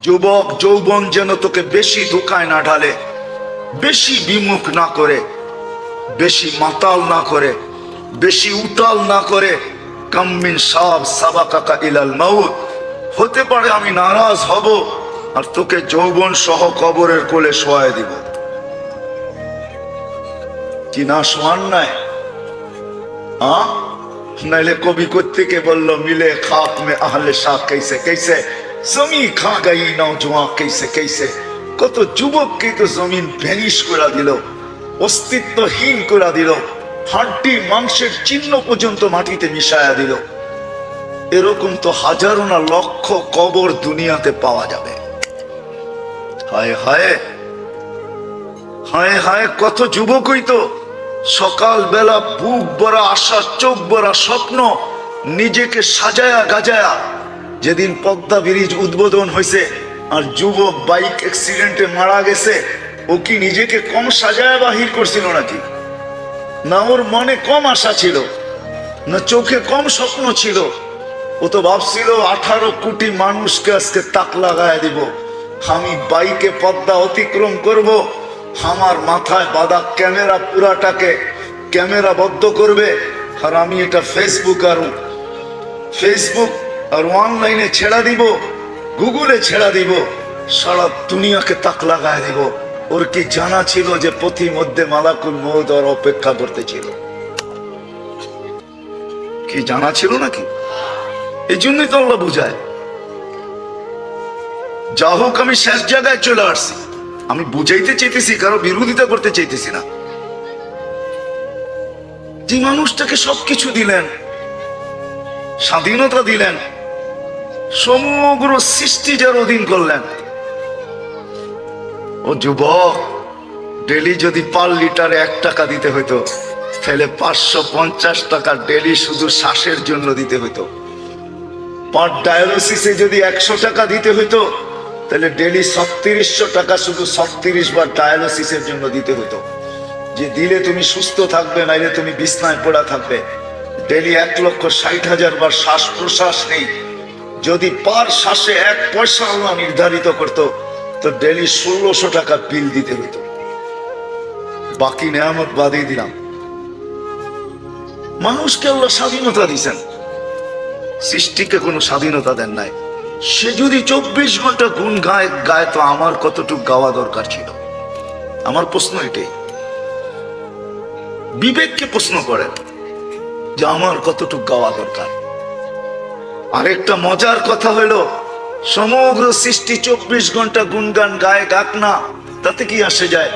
যুবক যৌবন যেন তোকে বেশি ধোঁকায় না ঢালে, বেশি বিমুখ না করে, বেশি মাতাল না করে, বেশি উতাল না করে। কাম্মিন সাব সাবাকাকা ইলাল মাউত, হতে পারে আমি নারাজ হব আর তোকে যৌবন সহ কবরের কোলে শোয়ায় দিব। কি না শোয়ান নাই? নাইলে কবি কোত্থেকে বললো মিলে খাক মে আহলে শাহ कैसे कैसे জমি খা গই নওজওয়ান कैसे कैसे। কত যুবককে তো জমিন ভ্যানিশ করে দিল, অস্তিত্বহীন করে দিল, হাড্ডি মাংসের চিহ্ন পর্যন্ত মাটিতে মিশায়া দিল। এরকম তো হাজারো না লক্ষ কবর দুনিয়াতে পাওয়া যাবে। হায় হায় হায় হায়, কত যুবকই তো সকাল বেলা বুক ভরা আশা, চোখ ভরা স্বপ্ন, নিজেকে সাজায়া গাজায়া। যেদিন পদ্মা ব্রিজ উদ্বোধন হয়েছে আর যুবক বাইক অ্যাক্সিডেন্টে মারা গেছে, ও কি নিজেকে কম সাজায়া বাহির করছিল নাকি? না ওর মনে কম আশা ছিল, না চোখে কম স্বপ্ন ছিল? ও তো ভাবছিল 18 কোটি মানুষকে আজকে তাক লাগায় দিব, আমি বাইকে পদ্মা অতিক্রম করব, আমার মাথায় বাঁধা ক্যামেরা পুরাটাকে ক্যামেরা বদ্ধ করবে, আর আমি এটা ফেসবুক আর অনলাইনে ছেড়া দিব, গুগলে ছেড়া দিব, সারা দুনিয়াকে তাক লাগায় দিব। ওর কি জানা ছিল যে পথি মধ্যে মালাকুল মউত ওর অপেক্ষা করতেছিল? কি জানা ছিল নাকি? এই জন্যই তো আল্লাহ বুঝায়। যা হোক, আমি শেষ জায়গায় চলে আসছি। আমি বুঝাইতে চাইতেছি, কারো বিরোধিতা করতে চাইতেছি না। যে মানুষটাকে সবকিছু দিলেন, স্বাধীনতা দিলেন, সমগ্র সৃষ্টি যার অধীন করলেন, ও যুবক, ডেলি যদি পার লিটারে 1 টাকা দিতে হইতো, তাহলে 550 টাকা ডেলি শুধু শ্বাসের জন্য দিতে হইতো। পার ডায়ালিসিসে যদি 100 টাকা দিতে হইতো, তাহলে ডেলি 3600 টাকা শুধু 36 বার ডায়ালিসিসের জন্য দিতে হতো। যে দিলে তুমি সুস্থ থাকবে, নাইলে তুমি বিছনায় পড়া থাকবে। ডেলি 1,60,000 বার শ্বাস প্রশ্বাস নেই। যদি পার শ্বাসে 1 পয়সা আল্লাহ নির্ধারিত করত, তো ডেলি 1600 টাকা বিল দিতে হতো। বাকি নেয়ামত বাদই দিলাম। মানুষকে আল্লাহ স্বাধীনতা দিয়েছেন, সৃষ্টিকে কোনো স্বাধীনতা দেন নাই। সে যদি 24 ঘন্টা গুণ গায় তো আমার কতটুকু গাওয়া দরকার ছিল? আমার প্রশ্ন এটাই। বিবেককে প্রশ্ন করেন যে আমার কতটুকু গাওয়া দরকার। আরেকটা মজার কথা হলো, সমগ্র সৃষ্টি 24 ঘন্টা গুণগান গায়ে, গাক না, তাতে কি আসে যায়?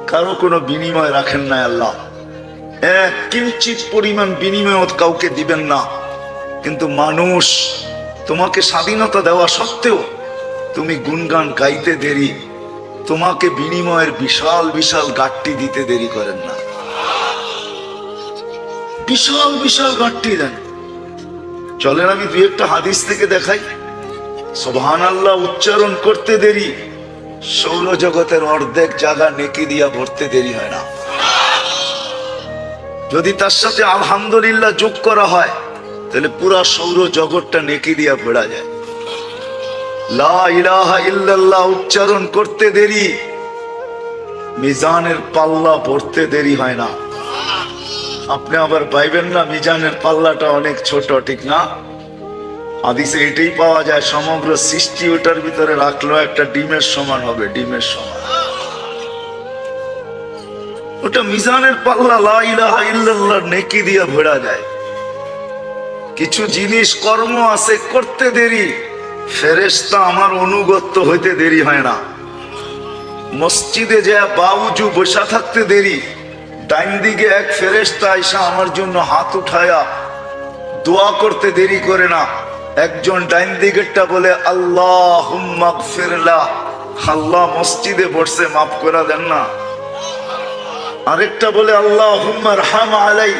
কারো কোনো বিনিময় রাখেন না আল্লাহ। এক কিঞ্চিত পরিমাণ বিনিময় কাউকে দিবেন না। কিন্তু মানুষ, তোমাকে স্বাধীনতা দেওয়া সত্ত্বেও তুমি গুণগান গাইতে দেরি, তোমাকে বিনিময়ের বিশাল বিশাল গাট্টি দিতে দেরি করেন না। বিশাল বিশাল গাট্টি দেন। চলেন আমি 2-1টা হাদিস থেকে দেখাই। সুবহানাল্লাহ উচ্চারণ করতে দেরি, সৌরজগতের অর্ধেক জায়গা নেকি দিয়া ভরতে দেরি হয় না। যদি তার সাথে আলহামদুলিল্লাহ যোগ করা হয়, তাহলে পুরা সৌর জগৎটা নেকি দিয়া ভরা যায়। লা ইলাহা ইল্লাল্লাহ উচ্চারণ করতে দেরি, মিজানের পাল্লা ভরতে দেরি হয় না। আপনি আবার ভাইবেন না মিজানের পাল্লাটা অনেক ছোট, ঠিক না? হাদিসে এটাই পাওয়া যায়, সমগ্র সৃষ্টি ওটার ভিতরে রাখলো একটা ডিমের সমান হবে, ডিমের সমান। ওটা মিজানের পাল্লা, লা ইলাহা ইল্লাল্লাহ নেকি দিয়া ভরা যায়। কিছু জিনিস কর্ম আছে করতে দেরি, ফেরেশতা আমার অনুগত্য হইতে দেরি হয় না। মসজিদে যা বাউজু বসা থাকতে দেরি, ডাইন দিকে এক ফেরেশতা আইসা আমার জন্য হাত উঠায়া দোয়া করতে দেরি করে না। একজন ডাইন দিকেরটা বলে আল্লাহুম্মা গফিরলা, আল্লাহ মসজিদে বসে মাফ করে দেন না। আরেকটা বলে আল্লাহুম্মা রহম আলাই,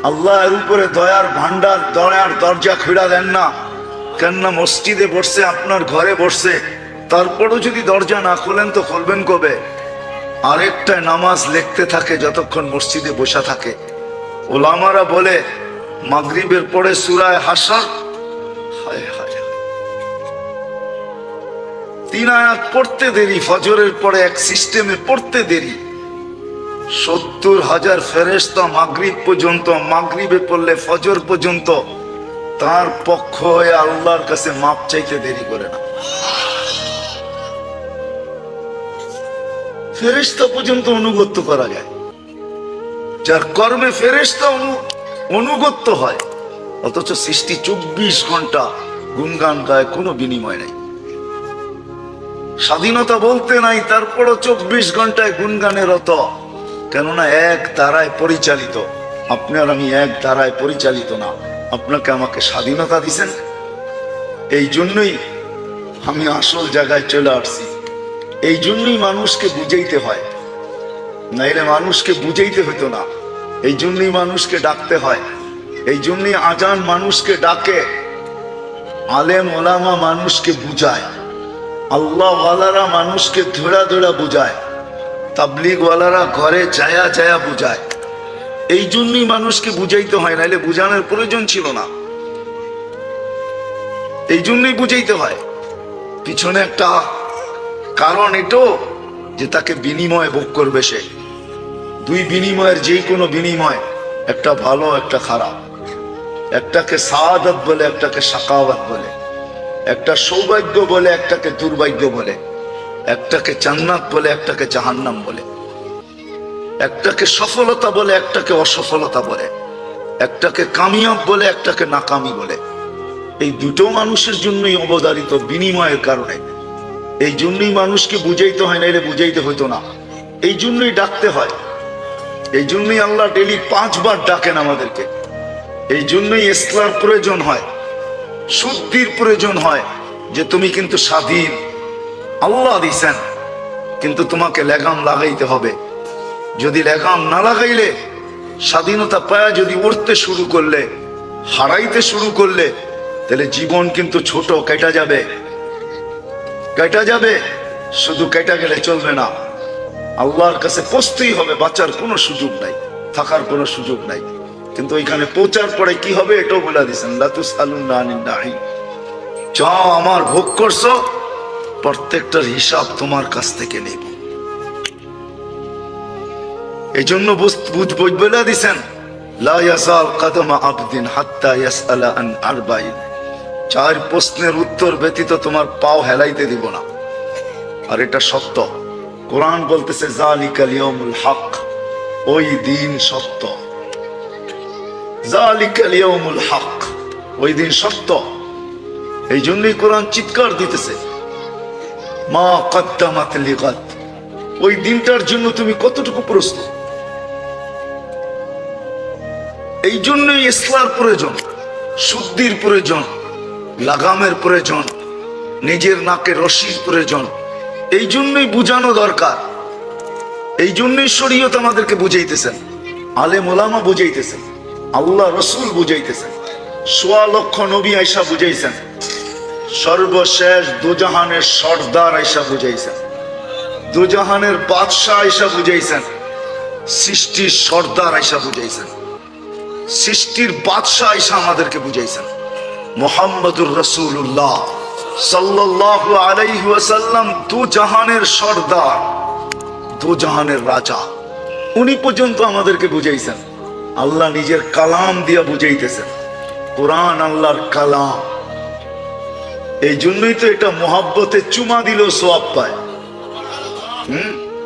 আল্লাহ এর উপরে দয়ার ভান্ডার, দয়ার দরজা খুলে দেন না। কেননা মসজিদে বসছে, আপনার ঘরে বসছে, তারপরও যদি দরজা না খোলেন তো খুলবেন কবে? আরেকটা নামাজ লিখতে থাকে যতক্ষণ মসজিদে বসা থাকে। ওলামারা বলে মাগরিবের পরে সূরা হাশর, হায় হায় 3 আয়াত পড়তে দেরি, ফজরের পরে এক সিস্টেমে পড়তে দেরি। 70,000 ফেরেশতা মাগরিব পর্যন্ত, মাগরিবে পড়লে ফজর পর্যন্ত তার পক্ষ হয়ে আল্লাহর কাছে মাপ চাইতে দেরি করে না। ফেরেশতা পর্যন্ত অনুগত্য করা যায়, যার কর্মে ফেরেশতা অনুগত্য হয়, অথচ সৃষ্টি 24 ঘন্টা গুনগান গায়, কোনো বিনিময় নাই। স্বাধীনতা বলতে নাই, তারপরও 24 ঘন্টায় গুনগানে রত, কেননা এক ধারায় পরিচালিত। আপনি আর আমি এক ধারায় পরিচালিত না। আপনাকে আমাকে স্বাধীনতা দিছেন, এই জন্যই আমি আসল জায়গায় চলে আসছি। এই জন্যই মানুষকে বুঝাইতে হয়, নাইলে মানুষকে বুঝাইতে হতো না। এই জন্যই মানুষকে ডাকতে হয়, এই জন্যই আজান মানুষকে ডাকে, আলেম ওলামা মানুষকে বুঝায়, আল্লাহ ওয়ালারা মানুষকে ধরা ধরা বুঝায়, তাবলিগ ওয়ালারা ঘরে যায়া যায়া বুঝায়। এই জন্যই মানুষকে বুঝাইতে হয়, নাইলে বুঝানোর প্রয়োজন ছিল না। এই জন্যই বুঝাইতে হয়। পিছনে একটা কারণ এটাও যে তাকে বিনিময় ভোগ করবে সে। দুই বিনিময়ের যে কোনো বিনিময়, একটা ভালো একটা খারাপ, একটাকে সাআদাত বলে, একটাকে সাকাওয়াত বলে, একটা সৌভাগ্য বলে, একটাকে দুর্ভাগ্য বলে, একটাকে জান্নাত বলে, একটাকে জাহান্নাম বলে, একটাকে সফলতা বলে, একটাকে অসফলতা বলে, একটাকে কামিয়াব বলে, একটাকে নাকামি বলে। এই দুটো মানুষের জন্যই অবধারিত, বিনিময়ের কারণে। এই জন্যই মানুষকে বুঝাইতে হয়, নাইলে বুঝাইতে হইতো না। এই জন্যই ডাকতে হয়, এই জন্যই আল্লাহ ডেলি 5 বার ডাকেন আমাদেরকে। এই জন্যই ইসলার প্রয়োজন হয়, শুদ্ধির প্রয়োজন হয়, যে তুমি কিন্তু স্বাধীন, আল্লাহ দিছেন, কিন্তু তোমাকে লাগাম লাগাইতে হবে। যদি লাগাম না লাগাইলে, স্বাধীনতা পায়া যদি উঠতে শুরু করলে, হারাইতে শুরু করলে, তাহলে জীবন কিন্তু ছোট, কেটে যাবে, কেটে যাবে। শুধু কেটে গেলে চলবে না, আল্লাহর কাছে পৌঁছতেই হবে। বাঁচার কোনো সুযোগ নাই, থাকার কোনো সুযোগ নাই। কিন্তু ওইখানে পৌঁছার পরে কি হবে এটাও বলে দিয়েছেন, লা তুসআলুনা আনিন নাঈম। যা আমার ভোগ করছো, প্রত্যেকটার হিসাব তোমার কাছ থেকে নেব। এই জন্য বলে দিয়েছেন, লা ইয়াজাল কদমা আবদিন হাত্তা ইয়াসআলা আন আরবাইন। 4 প্রশ্নের উত্তর ব্যতীত তোমার পাও হেলাইতে দিব না। আর এটা সত্য। কোরআন বলতেছে যালিকাল ইয়াউমুল হক, ওই দিন সত্য। যালিকাল ইয়াউমুল হক, ওই দিন সত্য। এই জন্যই কোরআন চিৎকার দিতেছে, মা কদ্দামাত লিগাদ, ওই দিনটার জন্য তুমি কতটুকু প্রস্তুত। এই জন্যই ইসলার প্রয়োজন, শুদ্ধির প্রয়োজন, লাগামের প্রয়োজন, নিজের নাকে রশির প্রয়োজন। এই জন্যই বুঝানো দরকার। এই জন্যই শরীয়ত আমাদেরকে বুঝাইতেছেন, আলেম ওলামা বুঝাইতেছেন, আল্লাহ রসুল বুঝাইতেছেন, 1.25 লক্ষ নবী আইসা বুঝাইছেন, সর্বশেষ দুজাহানের সর্দার আইসা বুঝাইছেন, দুজাহানের বাদশাহ আইসা বুঝাইছেন, সৃষ্টির সর্দার আইসা বুঝাইছেন, সৃষ্টির বাদশাহ আইসা আমাদেরকে বুঝাইছেন। মুহাম্মদুর রাসূলুল্লাহ সাল্লাল্লাহু আলাইহি ওয়াসাল্লাম দুজাহানের সর্দার, দুজাহানের রাজা, উনি পর্যন্ত আমাদেরকে বুঝাইছেন। আল্লাহ নিজের কালাম দিয়া বুঝাইতেছেন, কোরআন আল্লাহর কালাম। এই জন্যই তো এটা মহব্বতে চুমা দিলেও সওয়াব পায়,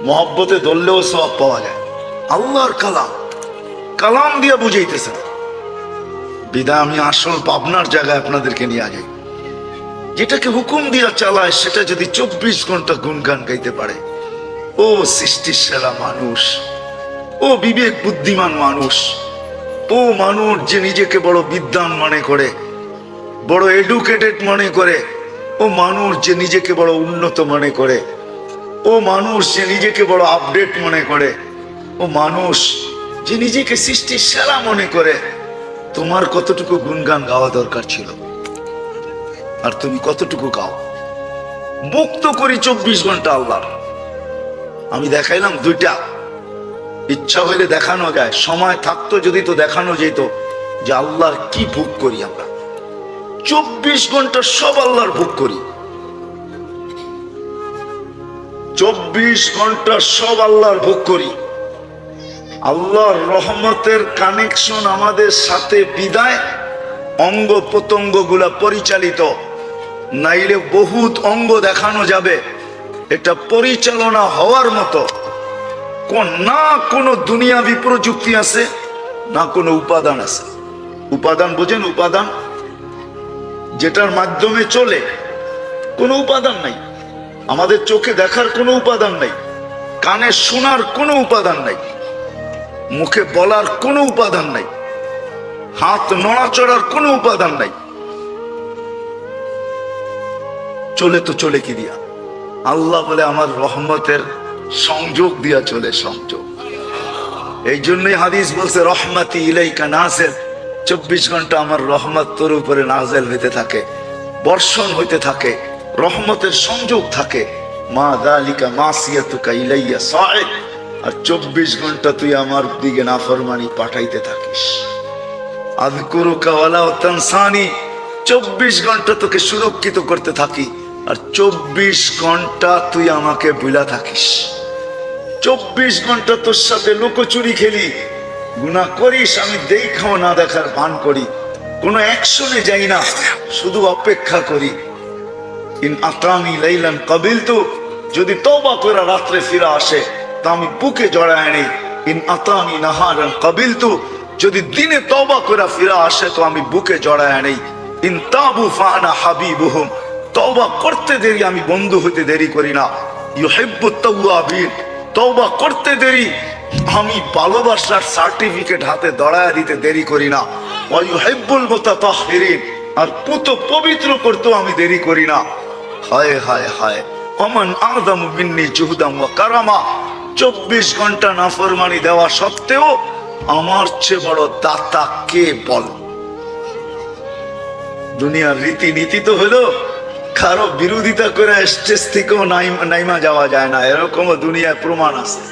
মহব্বতে ধরলেও সওয়াব পাওয়া যায়। আল্লাহর কালাম, কালাম দিয়া বুঝাইতেছেন। বিদায় আমি আসল ভাবনার জায়গায় আপনাদেরকে নিয়ে যাই। যেটাকে হুকুম দিয়া চালায়, সেটা যদি 24 ঘন্টা গুনগান গাইতে পারে, ও সৃষ্টির সেরা মানুষ, ও বিবেক বুদ্ধিমান মানুষ, ও মানুষ যে নিজেকে বড় বিদ্বান মনে করে, বড় এডুকেটেড মনে করে, ও মানুষ যে নিজেকে বড় উন্নত মনে করে, ও মানুষ যে নিজেকে বড় আপডেট মনে করে, ও মানুষ যে নিজেকে সৃষ্টির সেরা মনে করে, তোমার কতটুকু গুনগান গাওয়া দরকার ছিল, আর তুমি কতটুকু গাও? মুক্ত করি 24 ঘন্টা আল্লাহর। আমি দেখাইলাম 2টা, ইচ্ছা হইলে দেখানো যায়, সময় থাকতো যদি তো দেখানো যেত যে আল্লাহর কি ভোগ করি আমরা। 24 ঘন্টা সব আল্লাহর ভোগ করি। 24 ঘন্টা সব আল্লাহর ভোগ করি। আল্লাহর রহমতের কানেকশন আমাদের সাথে বিদায় অঙ্গ প্রত্যঙ্গ গুলা পরিচালিত, নাইলে বহুত অঙ্গ দেখানো যাবে। এটা পরিচালনা হওয়ার মতো না কোনো দুনিয়াবি প্রযুক্তি আছে, না কোনো উপাদান আছে। উপাদান বোঝেন? উপাদান যেটার মাধ্যমে চলে, কোনো উপাদান নাই। আমাদের চোখে দেখার কোনো উপাদান নাই, কানে শোনার কোনো উপাদান নাই, মুখে বলার কোনো উপাদান নাই, হাত নড়াচড়ার কোনো উপাদান নাই। চলে তো চলে কি দিয়া? আল্লাহ বলে আমার রহমতের সংযোগ দিয়া চলে, সংযোগ। এই জন্যই হাদিস বলছে রহমতি ইলাইকা নাজিল, 24 ঘন্টা আমার রহমত তোর উপরে নাজিল হইতে থাকে, বর্ষণ হইতে থাকে, রহমতের সংযোগ থাকে। মা যালিকা মাসিয়াতুকা ইলাইয়া সাইদ, আর 24 ঘন্টা তুই আমার দিকে নাফরমানি পাঠাইতে থাকিস। আযকুরুকা ওয়ালা তানসানি, 24 ঘন্টা তোকে সুরক্ষিত করতে থাকি, আর 24 ঘন্টা তুই আমাকে ভুলা থাকিস। 24 ঘন্টা তোর সাথে লুকোচুরি খেলি, গুনাহ করিস, আমি দেখাও না দেখার ভান করি, কোনো অ্যাকশনে যাই না, শুধু অপেক্ষা করি। ইন আতানি লাইলান কাবিলতু, যদি তওবা করে রাত্রে ফিরে আসে তা আমি বুকে জড়ায় নেই। ইন আতানি নাহারান কাবিলতু, যদি দিনে তওবা করে ফিরে আসে তো আমি বুকে জড়ায় নেই। ইন তাবু ফানা হাবিবুহুম, তওবা করতে দেরি আমি বন্ধু হতে দেরি করি না। ইউহিব্বুত তাওয়াবিন, তওবা করতে দেরি আমি ভালোবাসার সার্টিফিকেট হাতে দড়ায় দিতে দেরি করি না। ওয়া ইউহিব্বুল মুতাতাহহিরিন, আর পুত পবিত্র করতেও আমি দেরি করি না। হায় হায় হায়, ওমান আযমু মিন্নি জুহদাম ওয়া কারামা, 24 ঘন্টা নাফরমানি দেওয়া সত্ত্বেও আমার চেয়ে বড় দাতা কে বল? দুনিয়ার রীতিনীতি তো হলো কারো বিরোধিতা করে স্টেজ থেকেও নাইমা যাওয়া যায় না, এরকমও দুনিয়ায় প্রমাণ আছে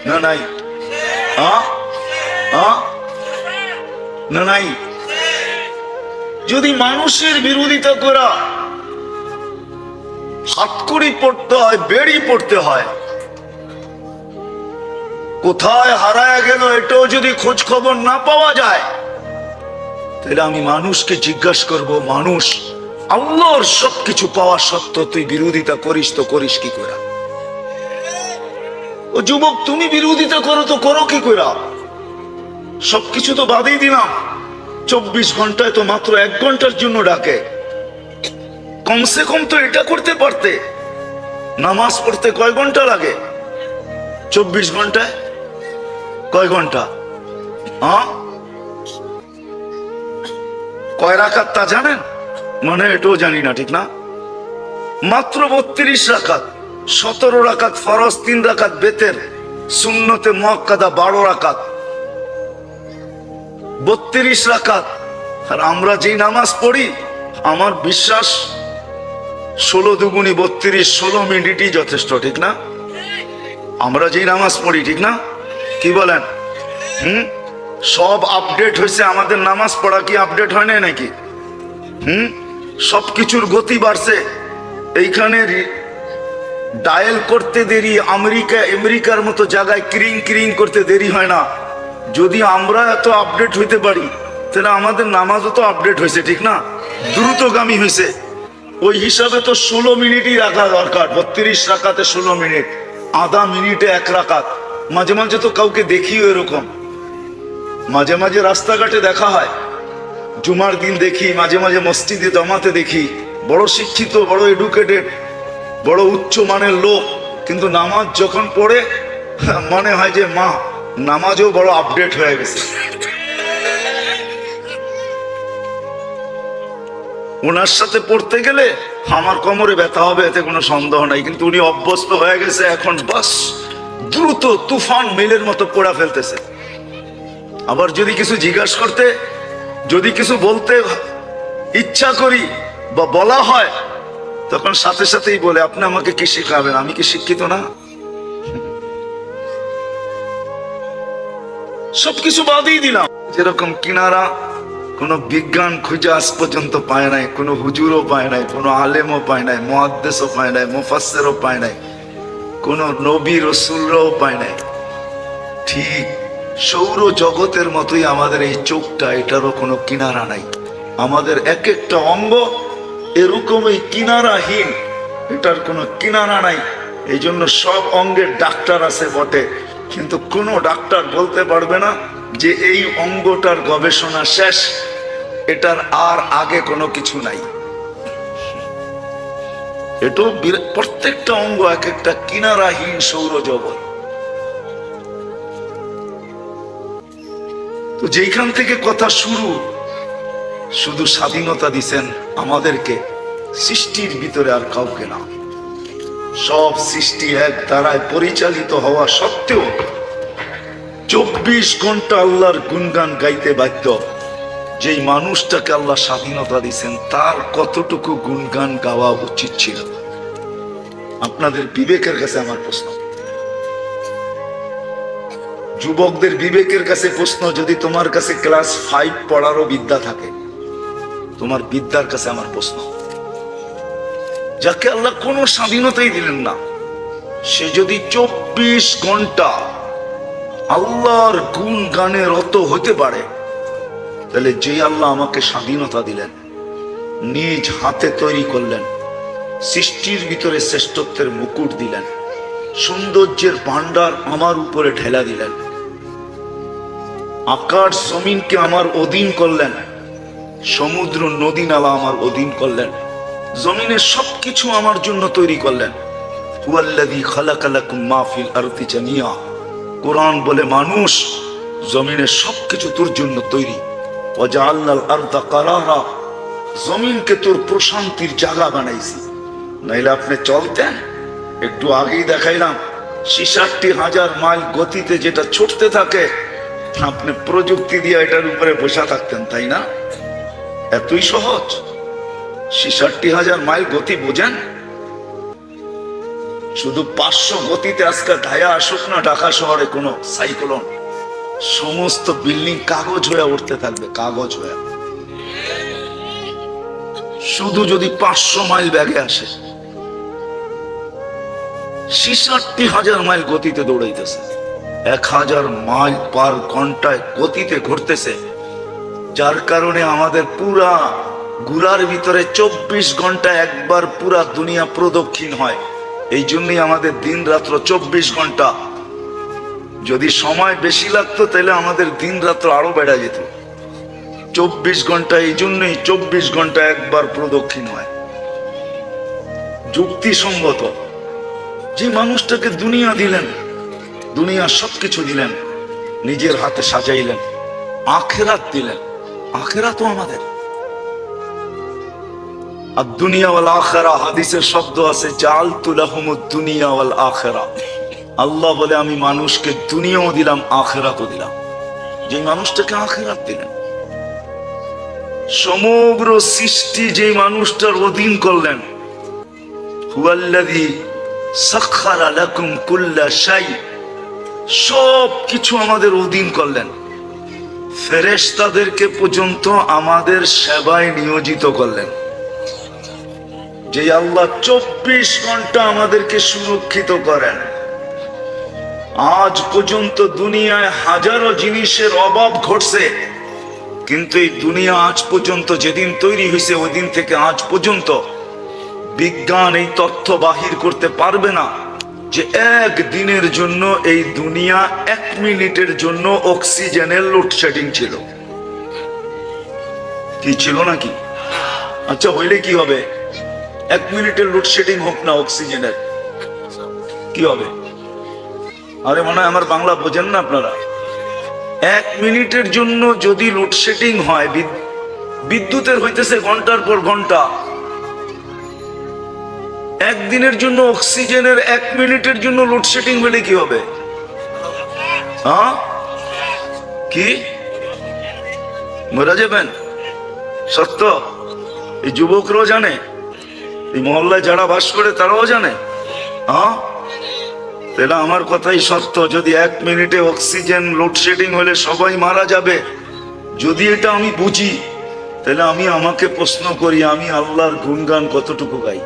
না? নাই? না নাই? যদি মানুষের বিরোধিতা করা হাতকড়ি পড়তে হয়, বেড়ি পড়তে হয়, কোথায় হারায় গেল এটাও যদি খোঁজ খবর না পাওয়া যায়, তাহলে আমি মানুষকে জিজ্ঞাসা করব, মানুষ আল্লাহর সবকিছু পাওয়া সত্ত্বেও তুই বিরোধিতা করিস তো করিস কি করে? ও যুবক, তুমি বিরোধিতা করো তো করো কি করে? সবকিছু তো বাদই দিলাম, 24 ঘন্টায় তো মাত্র 1 ঘন্টার জন্য ডাকে। কমসে কম তো এটা করতে পারতে। নামাজ পড়তে কয় ঘন্টা লাগে? 24 ঘন্টায় কয় ঘন্টা? কয় রাকাত তা জানেন? মানে এটাও জানি না, ঠিক না? মাত্র 32 রাকাত, 17 রাকাত ফরজ, 3 রাকাত বেতের, সুন্নতে মুআক্কাদা 12 রাকাত, 32 রাকাত। আর আমরা যেই নামাজ পড়ি, আমার বিশ্বাস 16 দুগুণী 32, 16 মিনিটই যথেষ্ট, ঠিক না? আমরা যেই নামাজ পড়ি, ঠিক না? কি বলেন? সব আপডেট হয়েছে, আমাদের নামাজ পড়া কি আপডেট হয় না নাকি? সবকিছুর গতি বাড়ছে। এইখানে ডায়াল করতে দেরি, আমেরিকার মতো জায়গায় ক্রিং ক্রিং করতে দেরি হয় না। যদি আমরা এত আপডেট হইতে পারি, তাহলে আমাদের নামাজও তো আপডেট হয়েছে, ঠিক না? দ্রুতগামী হয়েছে। ওই হিসাবে তো 16 মিনিটই রাখা দরকার। 32 রাকাতে 16 মিনিট, আধা মিনিটে 1 রাকাত। মাঝে মাঝে তো কাউকে দেখিও এরকম, মাঝে মাঝে রাস্তাঘাটে দেখা হয়, জুমার দিন দেখি, মাঝে মাঝে মসজিদে জমাতে দেখি, বড় শিক্ষিত, বড় এডুকেটেড, বড় উচ্চ মানের লোক, কিন্তু নামাজ যখন পড়ে মনে হয় যে মা নামাজও বড় আপডেট হয়ে গেছে। ওনার সাথে পড়তে গেলে আমার কোমরে ব্যথা হবে, এতে কোনো সন্দেহ নাই, কিন্তু উনি অভ্যস্ত হয়ে গেছে। এখন বাস দ্রুত তুফান মেলের মতো পড়া ফেলতেছে। আবার যদি কিছু জিজ্ঞাসা করতে, যদি কিছু বলতে ইচ্ছা করি বা বলা হয়, তখন সাথে সাথেই বলে, আপনি আমাকে কি শিখাবেন? আমি কি শিক্ষিত না? সবকিছু বাদই দিলাম। যেরকম কিনারা কোনো বিজ্ঞান খুঁজে আজ পর্যন্ত পায় নাই, কোনো হুজুরও পায় নাই, কোনো আলেমও পায় নাই, মুহাদ্দিসও পায় নাই, মুফাসসিরও পায় নাই, কোন নবী রসুলরাও পায় নাই। ঠিক সৌর জগতের মতোই আমাদের এই চোখটা, এটারও কোনো কিনারা নাই। আমাদের এক একটা অঙ্গ এরকমই কিনারাহীন, এটার কোনো কিনারা নাই। এই জন্য সব অঙ্গের ডাক্তার আছে বটে, কিন্তু কোনো ডাক্তার বলতে পারবে না যে এই অঙ্গটার গবেষণা শেষ, এটার আর আগে কোনো কিছু নাই। এটাও প্রত্যেকটা অঙ্গ এক একটা কিনারাহীন সৌরজগৎ। তো যেখান থেকে কথা শুরু, শুধু স্বাধীনতা দিছেন আমাদেরকে, সৃষ্টির ভিতরে আর কাউকে না। সব সৃষ্টি এক দ্বারায় পরিচালিত হওয়া সত্ত্বেও 24 ঘন্টা আল্লাহর গুণগান গাইতে বাধ্য। যেই মানুষটাকে আল্লাহ স্বাধীনতা দিছেন, তার কতটুকু গুণগান গাওয়া উচিত ছিল? আপনাদের বিবেকের কাছে আমার প্রশ্ন, যুবকদের বিবেকের কাছে প্রশ্ন। যদি তোমার কাছে ক্লাস 5 পড়ারও বিদ্যা থাকে, তোমার বিদ্যার কাছে আমার প্রশ্ন, যাকে আল্লাহ কোনো স্বাধীনতাই দিলেন না, সে যদি 24 ঘন্টা আল্লাহর গুণ গানে রত হতে পারে, তাহলে যে আল্লাহ আমাকে স্বাধীনতা দিলেন, নিজ হাতে তৈরি করলেন, সৃষ্টির ভিতরে শ্রেষ্ঠত্বের মুকুট দিলেন, সৌন্দর্যের ভান্ডার আমার উপরে ঢেলা দিলেন, আকাশ জমিনকে আমার অধীন করলেন, সমুদ্র নদী নালা আমার অধীন করলেন, জমিনের সবকিছু আমার জন্য তৈরি করলেন। হুয়াল্লাযী খালাকা লাকুম মা ফিল আরদি জামিয়া। কোরআন বলে মানুষ, জমিনের সবকিছু তোর জন্য তৈরি। ওয়াজআলনাল আরদা কারারা, জমিনকে তোর প্রশান্তির জায়গা বানাইছি। নাইলে আপনি চলতেন, একটু আগেই দেখাইলাম 66,000 মাইল গতিতে যেটা ছুটতে থাকে, আপনি প্রযুক্তি দিয়ে এটার উপরে বসে থাকতেন, তাই না? এতই সহজ। 66,000 মাইল গতি বোঝেন? শুধু 500 গতিতে আজকে ঢায়া আসুক না ঢাকা শহরে কোনো সাইক্লোন, সমস্ত বিল্ডিং কাগজ হয়ে উঠতে থাকবে, কাগজ হয়ে। শুধু যদি 500 মাইল ব্যাগে আসে, 66,000 মাইল গতিতে দৌড়াইতেছে, 1000 মাইল পার ঘন্টায় গতিতে ঘুরতেছে, যার কারণে আমাদের পুরা ঘুরার ভিতরে 24 ঘন্টা একবার পুরা দুনিয়া প্রদক্ষিণ হয়। এই জন্যই আমাদের দিন রাত্র 24 ঘন্টা। যদি সময় বেশি লাগতো তাহলে আমাদের দিন রাত্র আরো বেড়ে যেত। 24 ঘন্টা, এই জন্যই 24 ঘন্টা একবার প্রদক্ষিণ হয়। যুক্তিসঙ্গত। যে মানুষটাকে দুনিয়া দিলেন, দুনিয়া সবকিছু দিলেন, নিজের হাতে সাজাইলেন, আখেরাত দিলেন। আখেরাতও আমাদের। আর দুনিয়া ওয়াল আখিরা, হাদিসের শব্দ আছে জাআলতু লাহুমুদ দুনিয়া ওয়াল আখিরা। আল্লাহ বলে আমি মানুষকে দুনিয়াও দিলাম, আখিরাতও দিলাম। যে মানুষটাকে আখিরাত দিলেন, সমগ্র সৃষ্টি যে মানুষটার অধীন করলেন, হুয়াল্লাযী সাখখারা লাকুম কুল্লা শাই, সব কিছু আমাদের অধীন করলেন। ফেরেশতাদেরকে পর্যন্ত আমাদের সেবায় নিয়োজিত করলেন। যে আল্লাহ 24 ঘন্টা আমাদেরকে সুরক্ষিত করেন। আজ পর্যন্ত দুনিয়ায় হাজারো জিনিসের অভাব ঘটছে, কিন্তু এই দুনিয়া আজ পর্যন্ত, যেদিন তৈরি হয়েছে ওই দিন থেকে আজ পর্যন্ত বিজ্ঞান এই তথ্য বাহির করতে পারবে না যে এক দিনের জন্য এই দুনিয়া 1 মিনিটের জন্য অক্সিজেনের লোডশেডিং ছিল। কি ছিল নাকি? আচ্ছা, হইলে কি হবে? 1 মিনিটের লোডশেডিং হোক না অক্সিজেনের, কি হবে? আরে মনে হয় আমার বাংলা বোঝেন না আপনারা। 1 মিনিটের জন্য যদি লোডশেডিং হয়, বিদ্যুতের হইতেছে ঘন্টার পর ঘন্টা, একদিনের জন্য অক্সিজেনের 1 মিনিটের জন্য লোডশেডিং হলে কি হবে? কি মরে যাবেন? সত্য। এই যুবকরাও জানে, এই মহল্লায় যারা বাস করে তারাও জানে। তাহলে আমার কথাই সত্য। যদি 1 মিনিটে অক্সিজেন লোডশেডিং হলে সবাই মারা যাবে, যদি এটা আমি বুঝি, তাহলে আমি আমাকে প্রশ্ন করি, আমি আল্লাহর গুণগান কতটুকু গাই?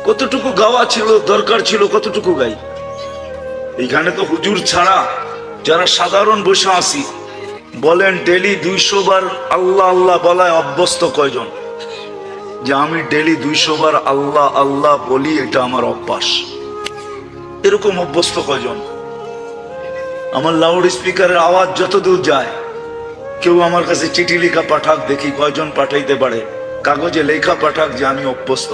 কতটুকু গাওয়া ছিল, দরকার ছিল কতটুকু গাই। এইখানে তো হুজুর ছাড়া যারা সাধারণ বসে আছি, বলেন ডেলি 200 বার আল্লাহ আল্লাহ বলায় অভ্যস্ত কয়জন? যে আমি ডেলি 200 বার আল্লাহ আল্লাহ বলি, এটা আমার অভ্যাস, এরকম অভ্যস্ত কয়জন? আমার লাউড স্পিকারের আওয়াজ যতদূর যায়, কেউ আমার কাছে চিঠি লেখা পাঠাক, দেখি কয়জন পাঠাইতে পারে কাগজে লেখা পাঠাক যে আমি অভ্যস্ত।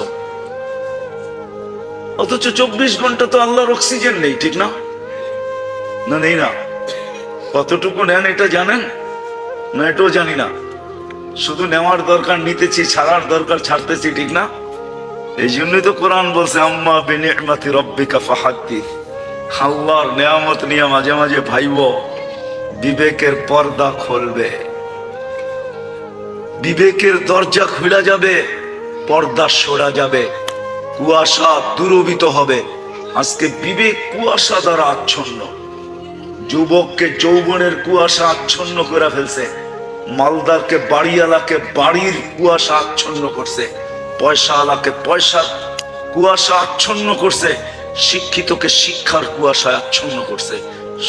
অথচ 24 ঘন্টা তো আল্লাহর অক্সিজেন নেই, ঠিক না? না, নেই না। কতটুকু নেন এটা জানেন না? এটাও জানি না। শুধু নেওয়ার দরকার নিতেছি, ছাড়ার দরকার ছাড়তেছি, ঠিক না? এই জন্যই তো কোরআন বলছে আম্মা বিনিআমাতি রাব্বিকা ফাহাদ্দিস। আল্লাহর নেয়ামত নিয়ে মাঝে মাঝে ভাইব, বিবেকের পর্দা খুলবে, বিবেকের দরজা খুলে যাবে, পর্দা সরা যাবে, কুয়াশা দূরীভূত হবে। আজকে বিবেক কুয়াশা দ্বারা আচ্ছন্ন, যুবককে যৌবনের কুয়াশা আচ্ছন্ন করে ফেলছে, মালদারকে বাড়িওয়ালাকে বাড়ির কুয়াশা আচ্ছন্ন করছে, পয়সাওয়ালাকে পয়সার কুয়াশা আচ্ছন্ন করছে, শিক্ষিতকে শিক্ষার কুয়াশা আচ্ছন্ন করছে।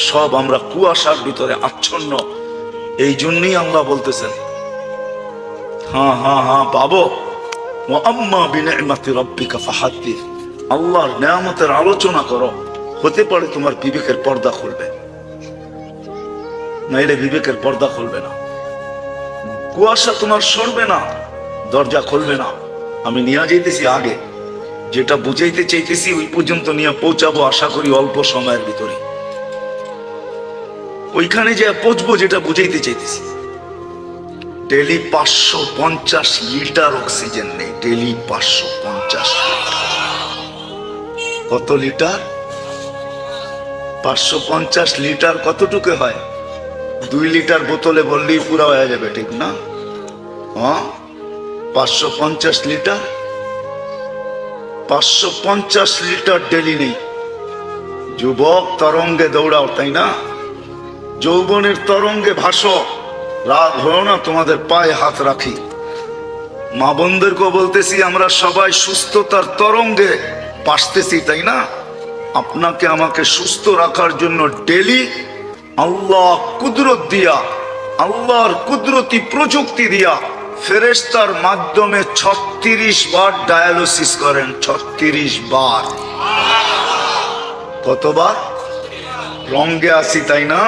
সব আমরা কুয়াশার ভিতরে আচ্ছন্ন। এই জন্যই আল্লাহ বলতেছেন হ্যাঁ হ্যাঁ হ্যাঁ পাবো, আম্মা বিনিআমাতি রাব্বিকা ফাহাদ্দিস। আল্লাহর নেয়ামতের আলোচনা করো, হতে পারে তোমার বিবেকের পর্দা খুলবে, নাইলে বিবেকের পর্দা খুলবে না। কুয়াশা তোমার সরবে না, দরজা খুলবে না। আমি নিয়ে যাইতেছি আগে, যেটা বুঝাইতে চাইতেছি ওই পর্যন্ত নিয়ে পৌঁছাবো আশা করি অল্প সময়ের ভিতরে। ওইখানে যে পৌঁছবো যেটা বুঝাইতে চাইতেছি। ডেলি 550 লিটার অক্সিজেন নেই, ডেলি 550 লিটার। কত লিটার? 550 লিটার কতটুকু হয়? 2 লিটার বোতলে বললেই পুরা হয়ে যাবে, ঠিক না? হ্যাঁ, 550 লিটার, 550 লিটার ডেলি নেই। যুবক তরঙ্গে দৌড়াও, তাই না? যৌবনের তরঙ্গে ভাসো, রাগ হয় না, তোমাদের পায়ে হাত রাখি। মা বোনদেরকেও বলতেছি, আমরা সবাই সুস্থতার তরঙ্গে ভাসতেছি, তাই না? আপনাকে আমাকে সুস্থ রাখার জন্য ডেলি আল্লাহ কুদরত দিয়া, আল্লাহর কুদরতি প্রযুক্তি দিয়া ফেরেশতার মাধ্যমে 36 বার ডায়ালিসিস করেন। 36 বার। কতবার? রঙ্গে আসি, তাই না?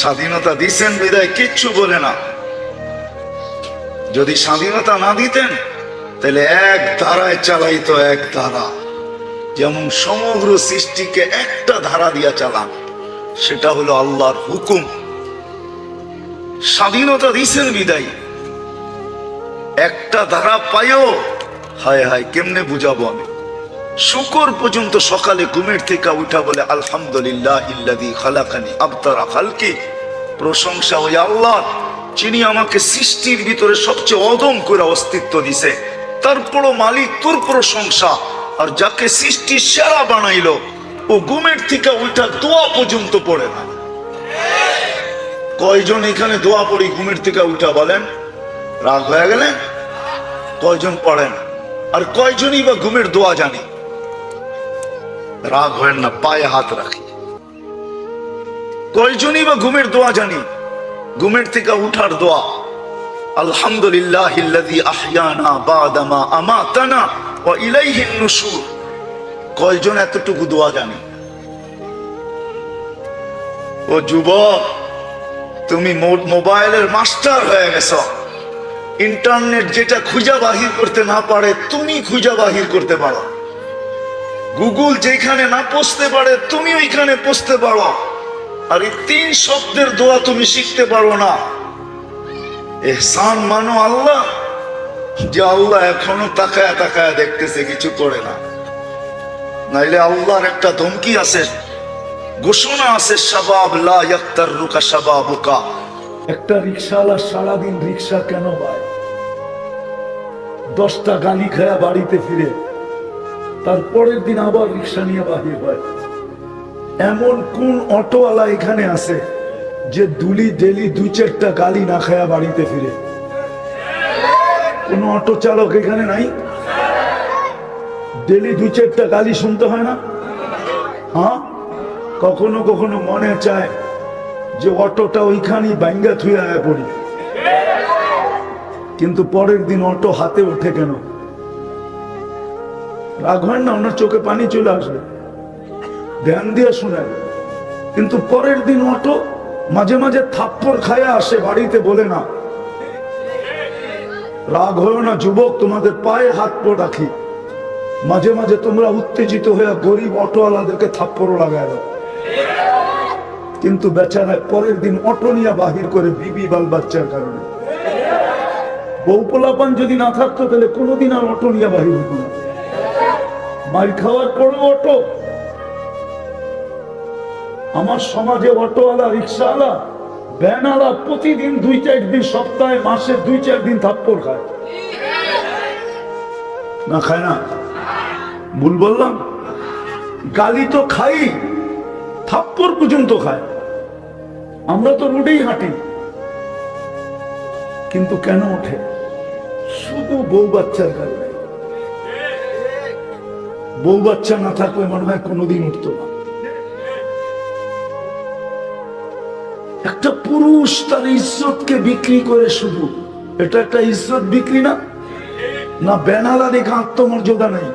স্বাধীনতা দিছেন বিদায় কিচ্ছু বলে না। যদি স্বাধীনতা না দিতেন তাহলে এক ধারায় চালাইতো, এক ধারা। যেমন সমগ্র সৃষ্টিকে একটা ধারা দিয়া চালান, সেটা হলো আল্লাহর হুকুম। স্বাধীনতা দিছেন বিদায় একটা ধারা পাইও, হায় হায় কেমনে বুঝাবো আমি। শুকর পর্যন্ত সকালে ঘুমের থেকে উঠা বলে আলহামদুলিল্লাহিল্লাযী খালাকানি আবতারা খালকি। প্রশংসা ওই আল্লাহ, যিনি আমাকে সৃষ্টির ভিতরে সবচেয়ে অদম করে অস্তিত্ব দিছে। তারপরও মালিক তোর প্রশংসা। আর যাকে সৃষ্টি সেরা বানাইলো, ও ঘুমের থেকে উঠা দোয়া পর্যন্ত পড়ে না। কয়জন এখানে দোয়া পড়ি ঘুমের থেকে উঠা? বলেন, রাগ হয়ে গেলেন? কয়জন পড়েন? আর কয়জনই বা ঘুমের দোয়া জানি? রাগ হয় না, পায়ে হাত রাখি। কয়জনই বা ঘুমের দোয়া জানি? ঘুমের থেকে উঠার দোয়া আলহামদুলিল্লাহিল্লাযী আহইয়ানা বা'দা মা আমাতানা ওয়া ইলাইহিন নুশুর। কয়জন এতটুকু দোয়া জানি? ও যুবক, তুমি মোবাইলের মাস্টার হয়ে গেছো। ইন্টারনেট যেটা খুঁজা বাহির করতে না পারে, তুমি খুঁজা বাহির করতে পারো। গুগল যেখানে না পৌঁছতে পারে, তুমি ওইখানে পৌঁছতে পারো। আর এই 3 শব্দের দোয়া তুমি শিখতে পারো না। ইহসান মানো আল্লাহ, যে আল্লাহ এখনো তাকায়া তাকায়া দেখতেছে, কিছু করে না। নাইলে আল্লাহর একটা ধমকি আছে, ঘোষণা আছে, শাবাব লা ইয়াক্তারুকা শাবাবুকা। একটা রিকশাওয়ালা সারাদিন রিকশা কেন পায়? 10টা গালি খায়া বাড়িতে ফিরে তারপরের দিন আবার রিকশা নিয়ে বাহির হয়। এমন কোন অটোওয়ালা এখানে আছে যে ডেলি 2-4টা গালি না খায়া বাড়িতে ফিরে? কোন অটো চালক এখানে নাই? ডেলি 2-4টা গালি শুনতে হয় না? হ্যাঁ, কখনো কখনো মনে চায় যে অটোটা ওইখানেই ভাঙ্গা থুয়ে আয়া পড়ি, কিন্তু পরের দিন অটো হাতে ওঠে কেন? রাগ হয় না? ওনার চোখে পানি চলে আসবে, ধ্যান দিয়ে শুনেন। কিন্তু পরের দিন অটো মাঝে মাঝে থাপ্পড় খায়া আসে, বাড়িতে বলে না। রাগ হয় না যুবক, তোমাদের পায়ে হাত পা রাখি, মাঝে মাঝে তোমরা উত্তেজিত হয়ে গরিব অটোওয়ালাদেরকে থাপ্পড় লাগায় দাও, কিন্তু বেচারা পরের দিন অটো নিয়ে বাহির করে বিবি বাল বাচ্চার কারণে। বউ পোলাপান যদি না থাকতো তাহলে কোনোদিন আর অটো নিয়ে বাহির হতো না, মার খাওয়ার পরও অটো। আমার সমাজে অটোওয়ালা, রিক্সাওয়ালা, ভ্যানওয়ালা প্রতিদিন 2-4 দিন, সপ্তাহে মাসে 2-4 দিন থাপ্পড় খায় না? খায় না? ভুল বললাম? গালি তো খাই, থাপ্পড় পর্যন্ত খায়। আমরা তো রোডেই হাঁটি, কিন্তু কেন ওঠে? শুধু বউ বাচ্চার কারণে। বউ বাচ্চা না থাকলে মনে হয় কোনোদিন উঠতো না। একটা পুরুষ তার ইজ্জতকে বিক্রি করে, শুধু এটা একটা ইজ্জত বিক্রি না? না বেনালা দেখে আত্মমর্যাদা নেই?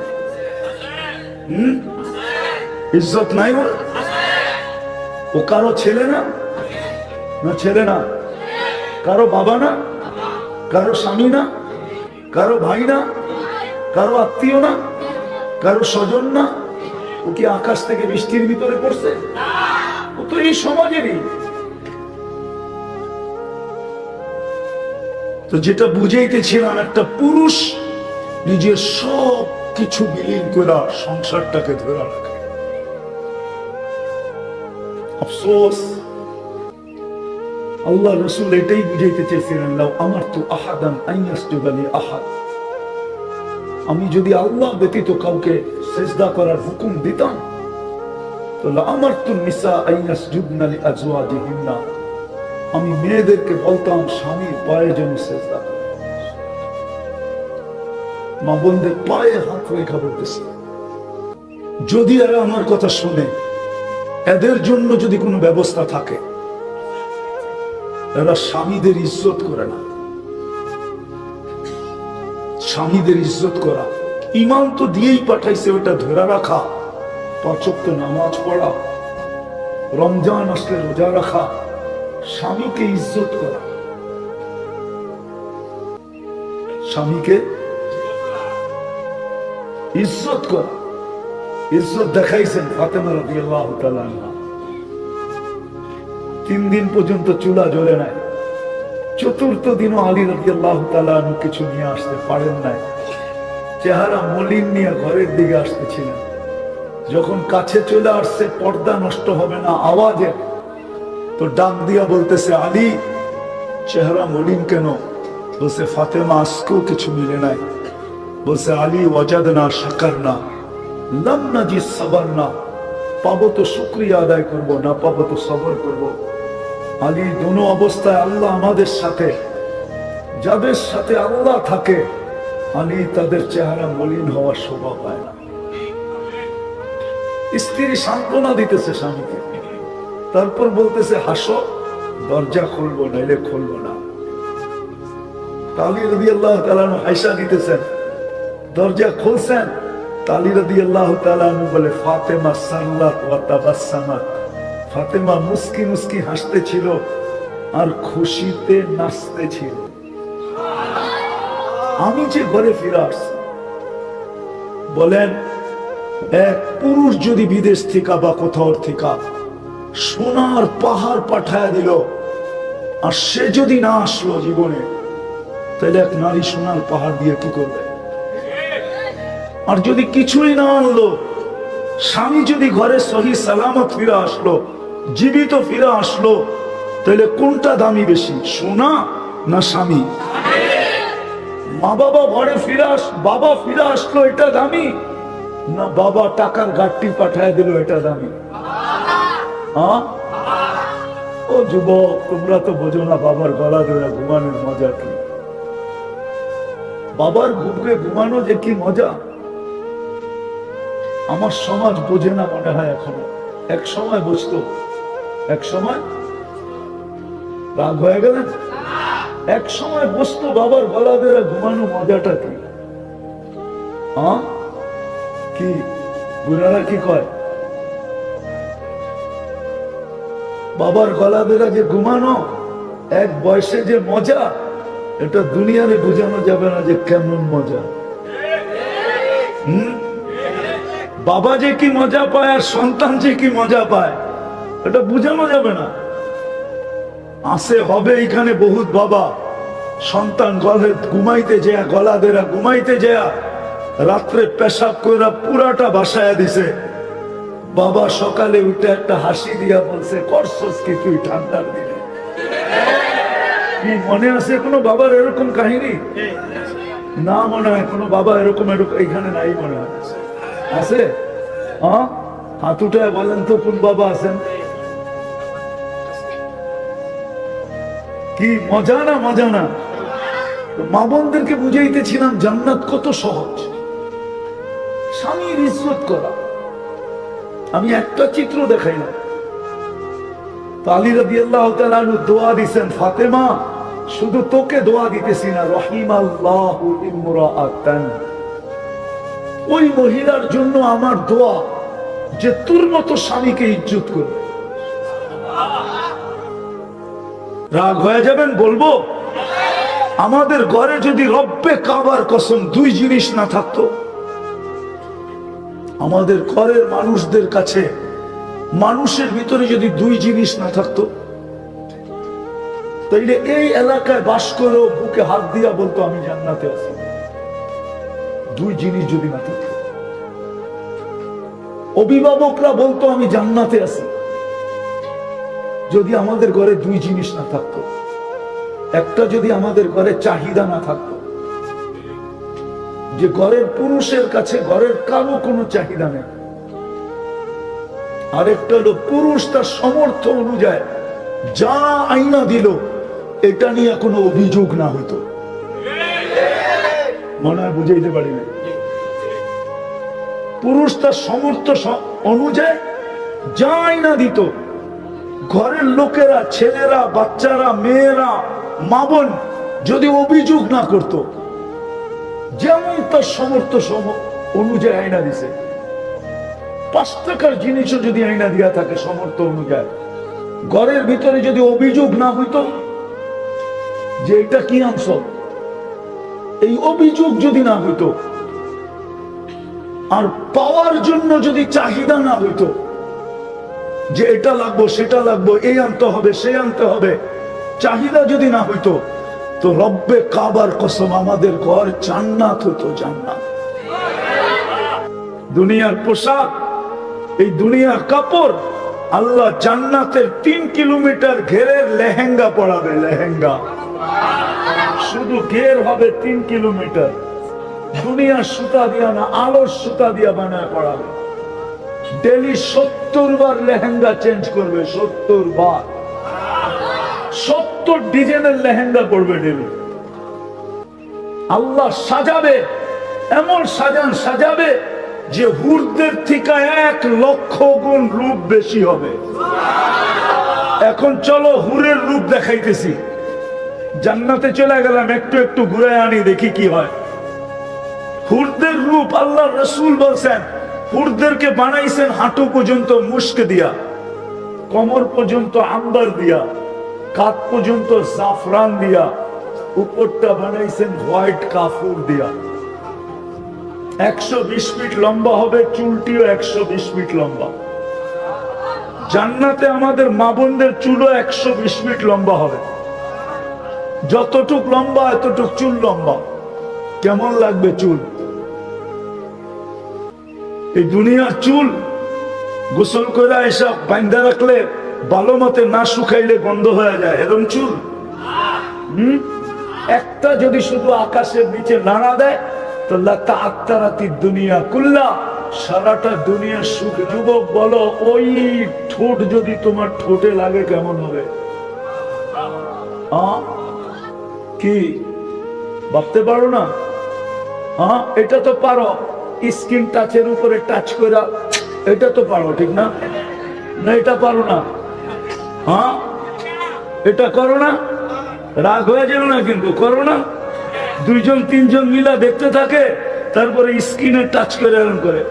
ইজ্জত নাই ওর? ও কারো ছেলে না? না ছেলে না? কারো বাবা না? কারো স্বামী না? কারো ভাই না? কারো আত্মীয় না? কারো স্বজন না? ও কি আকাশ থেকে বৃষ্টির ভিতরে পড়ছে? ও তো এই সমাজেরই। তো যেটা বুঝাইতেছিলাম, একটা পুরুষ নিজের সব কিছু বিলীন করে সংসারটাকে ধরে রাখে। আফসোস, আল্লাহ রসুল এটাই বুঝাইতে চেয়েছিলেন, লাউ আমারতু আহাদান আন ইয়াসজুদা লি আহাদ, আমি যদি আল্লাহ ব্যতীত কাউকে সিজদা করার হুকুম দিতাম, তো লা আমারতু নিসা আন ইয়াসজুদনা লি আজওয়াজিহিন্না, আমি মেয়েদেরকে বলতাম স্বামীর পায়ে যেন সিজদা করে। মা বোনদের পায়ে হাত রেখা বলতেছি, যদি এরা আমার কথা শুনে, এদের জন্য যদি কোনো ব্যবস্থা থাকে। এরা স্বামীদের ইজ্জত করে না। স্বামীদের ইজ্জত করা, ইমান তো দিয়েই পাঠাইছে, ওটা ধরে রাখা, 5 ওয়াক্ত নামাজ পড়া, রমজান আসলে রোজা রাখা, স্বামীকে ইজ্জত করা, স্বামীকে ইজ্জত করা। ইজ্জত দেখাইছেন ফাতেমা রাদিয়াল্লাহু তাআলা আনহা। 3 দিন পর্যন্ত চুলা জ্বলে নাই, 4র্থ দিনও আলী রাদিয়াল্লাহু তাআলা আনহু কিছু নিয়ে আসতে পারেন নাই, চেহারা মলিন নিয়ে ঘরের দিকে আসতেছিলেন। যখন কাছে চলে আসছে, পর্দা নষ্ট হবে না আওয়াজে, তো ডাক দিয়া বলতেছে, আলী চেহারা মলিন কেন? বলছে, ফাতেমা আজকেও কিছু মিলে নাই। বলছে, আলী ওয়াজাদনা শাকারনা লাম নাজিদ সাবারনা, পাবো তো শুকরিয়া আদায় করব, না পাবো তো সবর করব। আলী, দোনো অবস্থায় আল্লাহ আমাদের সাথে, যাদের সাথে আল্লাহ থাকে আলী তাদের চেহারা মলিন হওয়ার শোভা পায় না। স্ত্রী সান্ত্বনা দিতেছে স্বামীকে, তারপর বলতেছে, হাসো, দরজা খুলবো নাইলে খুলবো না। আলী রাদিয়াল্লাহু তাআলা আয়েশা দিতেছেন, দরজা খুলছেন। আলী রাদিয়াল্লাহু তাআলা বলে, ফাতেমা সাল্লাত ওয়া তাবাসসামাত, ফাতেমা মুস্কি মুস্কি হাসতেছিল আর খুশিতে নাচতেছিল। আমি যে ঘরে ফিরে আসছি, বলেন এক পুরুষ যদি বিদেশ থেকে বা কোথাও থেকে সোনার পাহাড় পাঠায় দিল, আর সে যদি না আসলো জীবনে, তাহলে এক নারী সোনার পাহাড় দিয়ে কি করবে? আর যদি কিছুই না আনলো, স্বামী যদি ঘরে সহি সালামত ফিরে আসলো, জীবিত ফিরে আসলো, তাহলে কোনটা দামি বেশি, সোনা না স্বামী? মা বাবা ঘরে বাবা ফিরে আসলো, এটা দামি, না বাবা টাকার গাড়ি পাঠায় দিল, এটা দামি? ও যুবক, তোমরা তো বোঝো না বাবার গলা ধরে ঘুমানোর মজা কি। বাবার বুকে ঘুমানো যে কি মজা, আমার সমাজ বোঝে না মনে হয় এখনো। এক সময় বুঝতো, এক সময় রাগ হয়ে গেলেন, এক সময় বুঝতো বাবার গলা বেড়া ঘুমানো মজাটা কি। কি বুড়ারা কি কয়, বাবার গলা বেড়া যে ঘুমানো এক বয়সে যে মজা, এটা দুনিয়ারে বোঝানো যাবে না যে কেমন মজা। বাবা যে কি মজা পায় আর সন্তান যে কি মজা পায়, এটা বোঝানো যাবে না। আসে হবে এখানে বহুত বাবা সন্তান গলে ঘুমাইতে যায়, গলা দেরা ঘুমাইতে যায়, রাত্রে পেশাব করে পুরাটা বাসায় দিছে। বাবা সকালে উঠে একটা হাসি দিয়া বলছে, করছস কি তুই ঠান্ডার দিনে? কি মনে আছে কোনো বাবার এরকম কাহিনী? না মনে হয় কোনো বাবা এরকম এখানে নাই মনে হয়। আছে? হাত উঠে বলেন তো কোন বাবা আছেন? কি মজা না মজা না? মা বোনদেরকে বুঝাইতেছিলাম জান্নাত কত সহজ, স্বামীর ইজ্জত করা। আমি একটা চিত্র দেখাইলাম, আলী রাদিয়াল্লাহু তাআলা আনহু দোয়া দিবেন, ফাতেমা শুধু তোকে দোয়া দিতেছি না, রহিমাল্লাহু ইমরাআতান, ওই মহিলার জন্য আমার দোয়া যে তোর মতো স্বামীকে ইজ্জত করবে। রাগ হয়ে যাবেন বলবো, আমাদের ঘরে যদি রব্বে কাবার কসম দুই জিনিস না থাকতো, আমাদের ঘরের মানুষদের কাছে মানুষের ভিতরে যদি দুই জিনিস না থাকতো, তাইলে এই এলাকায় বাস করেও বুকে হাত দিয়া বলতো আমি জান্নাতে আছি। দুই জিনিস যদি না থাকতো, অভিভাবকরা বলতো আমি জান্নাতে আছি। যদি আমাদের ঘরে দুই জিনিস না থাকতো, একটা যদি আমাদের ঘরে চাহিদা না থাকতো, যে ঘরের পুরুষের কাছে ঘরের কারো কোনো চাহিদা নেই, আরেকটা হলো পুরুষ তার সমর্থ অনুযায়ী যা আইনা দিল এটা নিয়ে কোনো অভিযোগ না হতো। মনে হয় বুঝাইতে পারি না। পুরুষ তার সমর্থ অনুযায়ী যা আইনা দিত, ঘরের লোকেরা, ছেলেরা, বাচ্চারা, মেয়েরা, মা বোন যদি অভিযোগ না করত, যেমন তার সমর্থ অনুযায়ী আইনা দিছে, 5 টাকার জিনিসও যদি আইনা দিয়া থাকে সমর্থ অনুযায়ী, ঘরের ভিতরে যদি অভিযোগ না হইতো যে এটা কি আনছ, এই অভিযোগ যদি না হইতো, আর পাওয়ার জন্য যদি চাহিদা না হইতো যে এটা লাগবো সেটা লাগবো, এই আনতে হবে সে আনতে হবে, চাহিদা যদি না হইতো, তো রব্বে কাবার কসম আমাদের ঘর জান্নাত হতো। জান্নাত দুনিয়ার পোশাক, এই দুনিয়ার কাপড়, আল্লাহ জান্নাতের 3 কিলোমিটার ঘেরের লেহেঙ্গা পরাবে। লেহেঙ্গা শুধু ঘের হবে 3 কিলোমিটার, দুনিয়ার সুতা দিয়া না, আলোর সুতা দিয়া বানায় পড়াবে। ডেলি 70 বার লেহেঙ্গা চেঞ্জ করবে, 70 বার, 70 ডিজাইনের লেহেঙ্গা পড়বে ডেলি। আল্লাহ সাজাবে, এমন সাজাবে যে হুরদের থেকে 1 লক্ষ গুণ রূপ বেশি হবে। এখন চলো হুরের রূপ দেখাইতেছি। জান্নাতে চলে গেলাম, একটু একটু ঘুরে আনি, দেখি কি হয়। হুরদের রূপ আল্লাহ রাসূল বলছেন, হুরদেরকে বানাইছেন হাঁটু পর্যন্ত মুস্ক দিয়া, কোমর পর্যন্ত আম্বার দিয়া, কাঁধ পর্যন্ত জাফরান দিয়া, উপরটা বানাইছেন হোয়াইট কাফুর দিয়া। 120 ফিট লম্বা হবে, চুলটিও 120 ফিট লম্বা। জান্নাতে আমাদের মা বোনদের চুলও 120 ফিট লম্বা হবে। যতটুক লম্বা এতটুক চুল লম্বা। কেমন লাগবে চুল? এই দুনিয়ার চুল গোসল করে এসব বাঁধা রাখলে ভালো মতে না শুকাইলে গন্ধ হয়ে যায়, এরকম চুল। একটা যদি শুধু আকাশের নিচে নাড়া দেয় তো দুনিয়া কুল্লা, সারাটা দুনিয়ার সুখ। যুবক বলো, ওই ঠোঁট যদি তোমার ঠোঁটে লাগে কেমন হবে? কি ভাবতে পারো না? এটা তো পারো, স্কিন টাচের উপরে টাচ করা, এটা তো পারো ঠিক না? না এটা পারো না? হ্যাঁ এটা করো না, রাগ হয়ে যাবে না কিন্তু, করো না। দুইজন তিনজন মিলা দেখতে থাকে, তারপরে স্কিনে টাচ করে এরকম করে,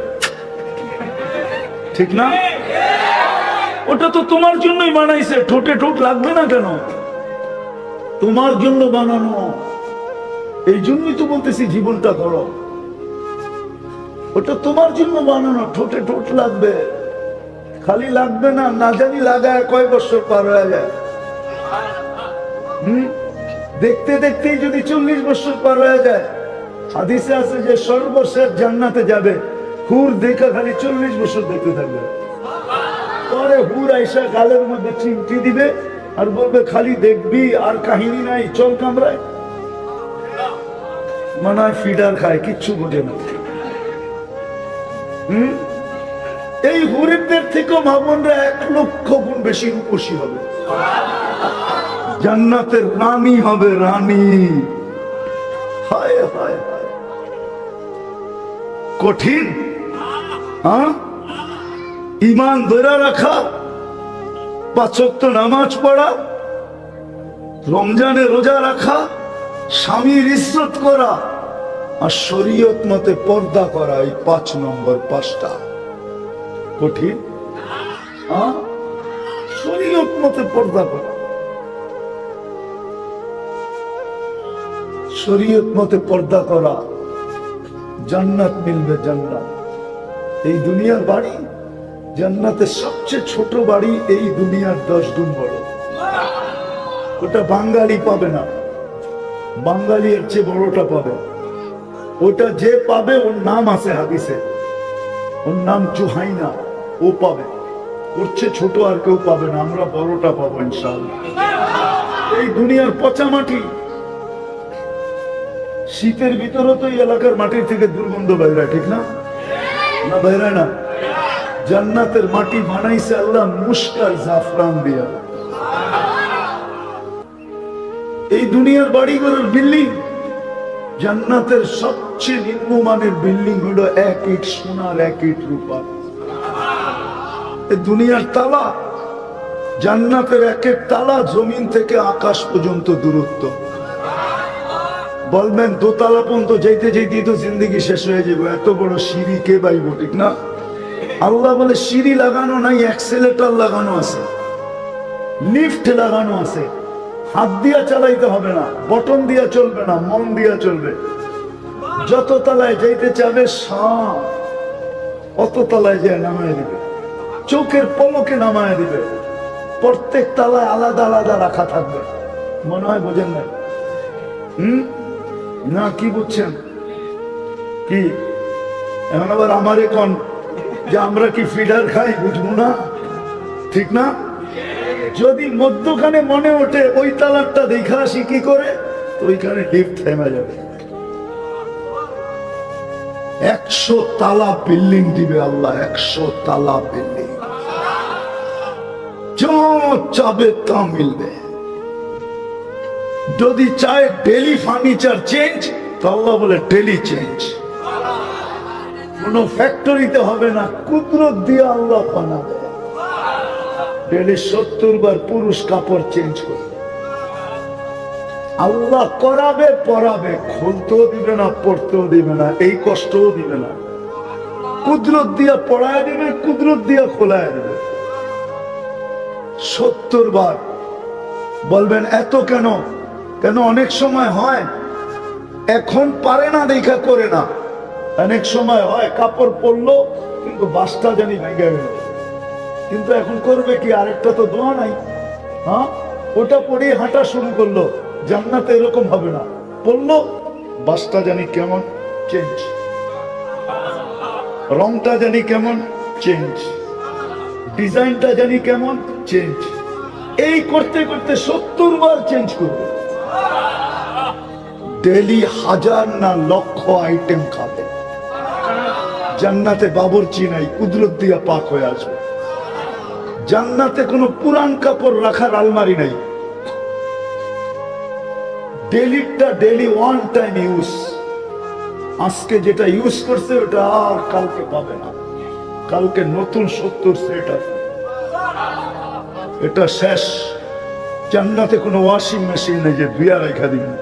ঠিক না? ওটা তো তোমার জন্যই বানাইছে, ঠোঁটে ঠোঁট লাগবে না কেন? তোমার জন্য বানানো, এই জন্যই তো বলতেছি জীবনটা করো। ওটা তোমার জন্য বানানো, ঠোঁটে ঠোঁট লাগবে, খালি লাগবে না, না জানি লাগায় কয় বছর পার হয়ে যায়। দেখতে দেখতেই যদি 40 বছর পার হয়ে যায়, হাদিসে আছে যে সর্বশেষ জান্নাতে যাবে হুর দেখা খালি 40 বছর দেখতে থাকবে। পরে হুর আইসা গালের মধ্যে চিমটি দিবে আর বলবে খালি দেখবি আর কাহিনী নাই, চল কামরায়। মনে হয় ফিডার খায়, কিচ্ছু বোঝে না। এই হুরিদের থেকেও মামুনরা 1 লক্ষ গুণ বেশি রূপসী হবে, জান্নাতের রানী হবে, রানী। হায় হায় হায়, কঠিন। হ্যাঁ, ঈমান ধরে রাখা, 5 ওয়াক্ত নামাজ পড়া, রমজানে রোজা রাখা, স্বামীর ইজ্জত করা, আর শরীয়ত মতে পর্দা করা, এই 5 নম্বর 5টা কঠিন। হ্যাঁ, শরীয়ত মতে পর্দা করা, শরীয়ত মতে পর্দা করা, জান্নাত মিলবে, জান্নাত। এই দুনিয়ার বাড়ি, জান্নাতের সবচেয়ে ছোট বাড়ি এই দুনিয়ার 10 গুণ বড়। ওটা বাঙালি পাবে না, বাঙালি এর চেয়ে বড়টা পাবে। ওটা যে পাবে ওর নাম আছে হাদিসে, ওর নাম জুহাইনা, ও পাবে। ওর চেয়ে ছোট আর কেউ পাবে না, আমরা বড়টা পাবো ইনশাআল্লাহ। এই দুনিয়ার পচা মাটি, শীতের ভিতরে তো এই এলাকার মাটির থেকে দুর্গন্ধ বাইরায়, ঠিক না? না বাইরায় না? জান্নাতের মাটি বানাইছে আল্লাহ মুশকার জাফরান দিয়া। এই দুনিয়ার বাড়িঘরের বিল্ডিং, জান্নাতের সবচেয়ে নিম্নমানের বিল্ডিং হলো 1 ইট সোনার 1 ইট রূপা। এই দুনিয়ার তালা, জান্নাতের 1 তালা জমিন থেকে আকাশ পর্যন্ত দূরত্ব। বলবেন দোতলা পর্যন্ত যাইতে যাইতে তো জিন্দগি শেষ হয়ে যাবে, এত বড় সিঁড়ি কে বাইব, ঠিক না? আল্লাহ বলে সিঁড়ি লাগানো নাই, অ্যাক্সেলেটর লাগানো আছে, লিফট লাগানো আছে। হাত দিয়া চালাইতে হবে না, বটন দিয়া চলবে না, মন দিয়া চলবে। যত তলায় যাইতে চাবে অত তলায় যায় নামায় দিবে, চোখের পলকে নামায় দিবে। প্রত্যেক তলায় আলাদা আলাদা রাখা থাকবে। মনে হয় বোঝেন না? না কি বুঝছেন? কি এখন আবার আমারে কোন যে আমরা কি ফিডার খাই, বুঝবো না, ঠিক না? যদি মধ্যখানে মনে ওঠে ওই তালারটা দেখা আসি কি করে, তো ওইখানে লিফট থেমে যাবে। 100 তালা বিল্ডিং দিবে আল্লাহ, 100 তালা বিল্ডিং, যা চাবে তা মিলবে। যদি চায় ডেলি ফার্নিচার চেঞ্জ, তো আল্লাহ বলে ডেলি চেঞ্জ। কোন ফ্যাক্টরিতে হবে না, কুদরত দিয়ে আল্লাহ বানাবে। ডেলি 70 বার পুরুষ কাপড় চেঞ্জ করবে, আল্লাহ করাবে, পরাবে, খুলতেও দিবে না, পড়তেও দিবে না, এই কষ্টও দিবে না। কুদরত দিয়া পড়ায় দিবে, কুদরত দিয়া খোলায় দিবে। 70 বার। বলবেন এত কেন? কেন অনেক সময় হয় এখন পারে না দেখা করে না, অনেক সময় হয় কাপড় পরলো কিন্তু বাসটা জানি ভেঙে গেল, কিন্তু এখন করবে কি, আরেকটা তো দোয়া নাই। হ্যাঁ, ওটা পরিয়ে হাঁটা শুরু করলো। জান্নাতে এরকম হবে না, পড়লো বাসটা জানি কেমন চেঞ্জ, রংটা জানি কেমন চেঞ্জ, ডিজাইনটা জানি কেমন চেঞ্জ। এই করতে করতে 70 বার চেঞ্জ করবে। ডেলি 1000 না লক্ষ আইটেম খাবে। জান্নাতে বাবুর্চি নাই, কুদরত দিয়া পাক হয়ে আসবে। জান্নাতে কোনো পুরান কাপড় রাখার আলমারি নাই, ডেলিটা ডেলি ওয়ান টাইম ইউজ। আজকে যেটা ইউজ করছে ওটা আর কালকে পাবে না, কালকে নতুন 70 সেট আছে, এটা শেষ। জান্নাতে কোনো ওয়াশিং মেশিন নেই যে বিয়া রেখা দিবেন।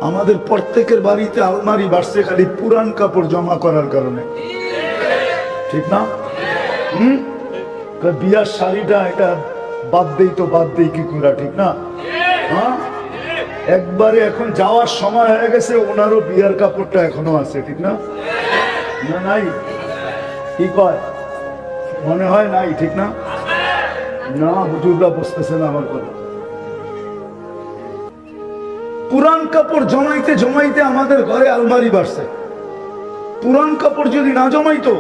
আমাদের প্রত্যেকের বাড়িতে আলমারি বাড়ছে খালি পুরান কাপড় জমা করার কারণে, ঠিক না? বিয়ার শাড়িটা এটা বাদ দেই তো বাদ দেই কি করে, ঠিক না? হ্যাঁ, একবারে এখন যাওয়ার সময় হয়ে গেছে, ওনারও বিয়ার কাপড়টা এখনো আছে, ঠিক না? না নাই, কি কয়? মনে হয় নাই, ঠিক না? না, হুজুররা বুঝতেছে না আমার কথা। পুরান কাপড় জমাইতে জমাইতে আমাদের ঘরে আলমারি বাড়ছে। পুরান কাপড় যদি না জমাইতো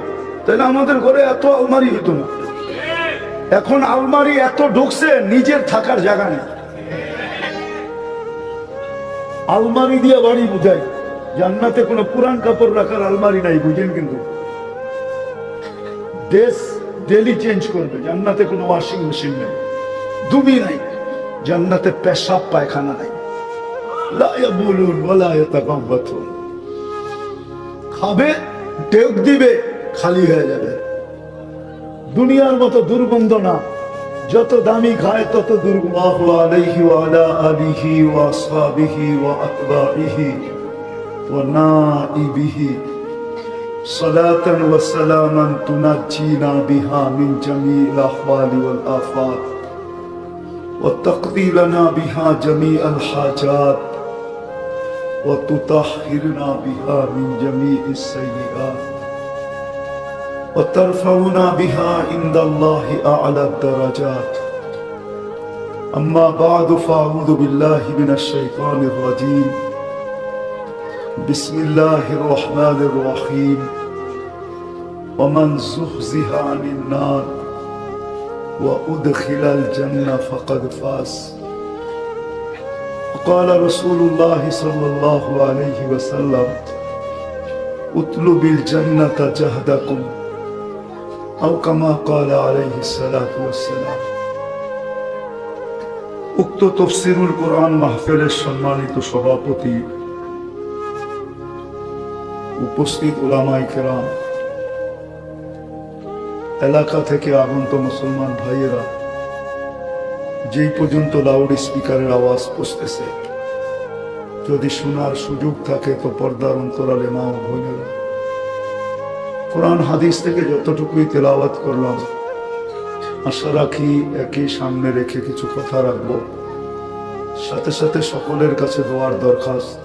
তাহলে আমাদের ঘরে এত আলমারি হতো না। এখন আলমারি এত ঢুকছে, নিজের থাকার জায়গা নেই। আলমারি দিয়ে বাড়ি বুঝাই, জান্নাতে কোনো পুরান কাপড় রাখার আলমারি নাই, বুঝেন? কিন্তু দেশ ডেলি চেঞ্জ করবে। জান্নাতে কোনো ওয়াশিং মেশিন নেই, দুবি নাই, জান্নাতে পেশাব পায়খানা নাই। লা ইয়াবুলুন ওয়ালা ইয়াতাগাওয়াতুন। খাবে, টেক দিবে, খালি হয়ে যাবে। দুনিয়ার মতো দুর্গন্ধ না, যত দামি খায় তত দুর্গন্ধ। আলাইহি ওয়া আলা আলিহি ওয়া আসহাবিহি ওয়া আতবাইহি ওয়া নাইবিহি সালাতান ওয়া সালামান তুনাজ্জিনা বিহা মিন জামিল আহওয়ালি ওয়াল আফাত ওয়া তাকদি লানা বিহা জামিআল হাজাত ওয়া তুতাহহিরনা বিহা মিন জামিইস সাইয়্যাত وترفعنا بها عند الله أعلى الدرجات. أما بعد فأعوذ بالله من الشيطان الرجيم. بسم الله الرحمن الرحيم. ومن زحزح عن النار وأدخل الجنة فقد فاز. قال رسول الله صلى الله عليه وسلم اطلب الجنة جهدكم أو كما قال عليه الصلاة والسلام. উক্ত তাফসীরুল কোরআন মাহফিলের সম্মানিত সভাপতি, উপস্থিত উলামায়ে কেরাম, এলাকা থেকে আগত মুসলমান ভাইয়েরা, যেই পর্যন্ত লাউড স্পিকারের আওয়াজ পৌঁছতেছে, যদি শোনার সুযোগ থাকে তো পর্দার অন্তরালে মা ও বোনেরা, কোরআন হাদিস থেকে যতটুকুই তেলাওয়াত করলাম, আশা রাখি একই সামনে রেখে কিছু কথা রাখবো। সাথে সাথে সকলের কাছে দোয়ার দরখাস্ত,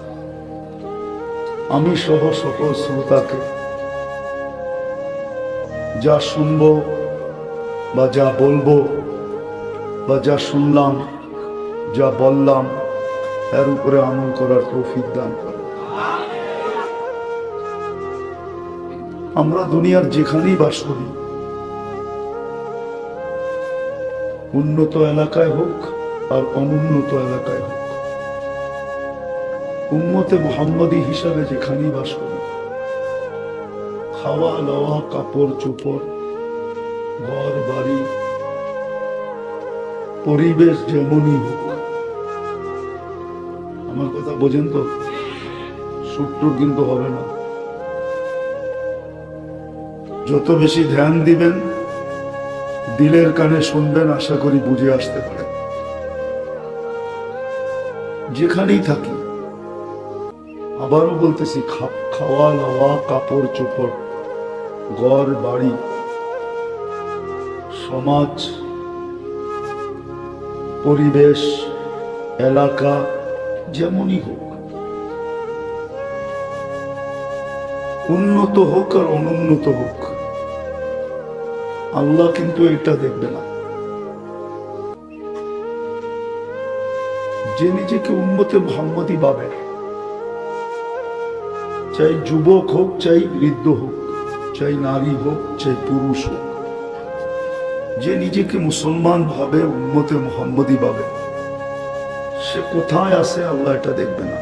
আমি সহ সকল শ্রোতাকে যা শুনবো বা যা বলবো বা যা শুনলাম, যা বললাম, এর উপরে আমল করার তৌফিক দান করে। আমরা দুনিয়ার যেখানেই বাস করি, উন্নত এলাকায় হোক আর অনুন্নত এলাকায় হোক, উম্মতে মুহাম্মদী হিসাবে যেখানেই বাস করি, খাওয়া লওয়া, কাপড় চোপড়, ঘর বাড়ি, পরিবেশ যেমনই হোক, আমার কথা বোঝেন তো? সুট্টুর কিন্তু হবে না। যত বেশি ধ্যান দিবেন, দিলের কানে শুনবেন, আশা করি বুঝে আসতে পারে। যেখানেই থাকি, আবারও বলতেছি, খাওয়া দাওয়া, কাপড় চোপড়, ঘর বাড়ি, সমাজ, পরিবেশ, এলাকা যেমনই হোক, উন্নত হোক আর অনুন্নত হোক, আল্লাহ কিন্তু এটা দেখবে না। যে নিজেকে উম্মতে মুহাম্মদী ভাবে, চাই যুবক হোক, চাই বৃদ্ধ হোক, চাই নারী হোক, চাই পুরুষ হোক, যে নিজেকে মুসলমান ভাবে, উম্মতে মুহাম্মদী ভাবে, সে কোথায় আছে আল্লাহ এটা দেখবে না।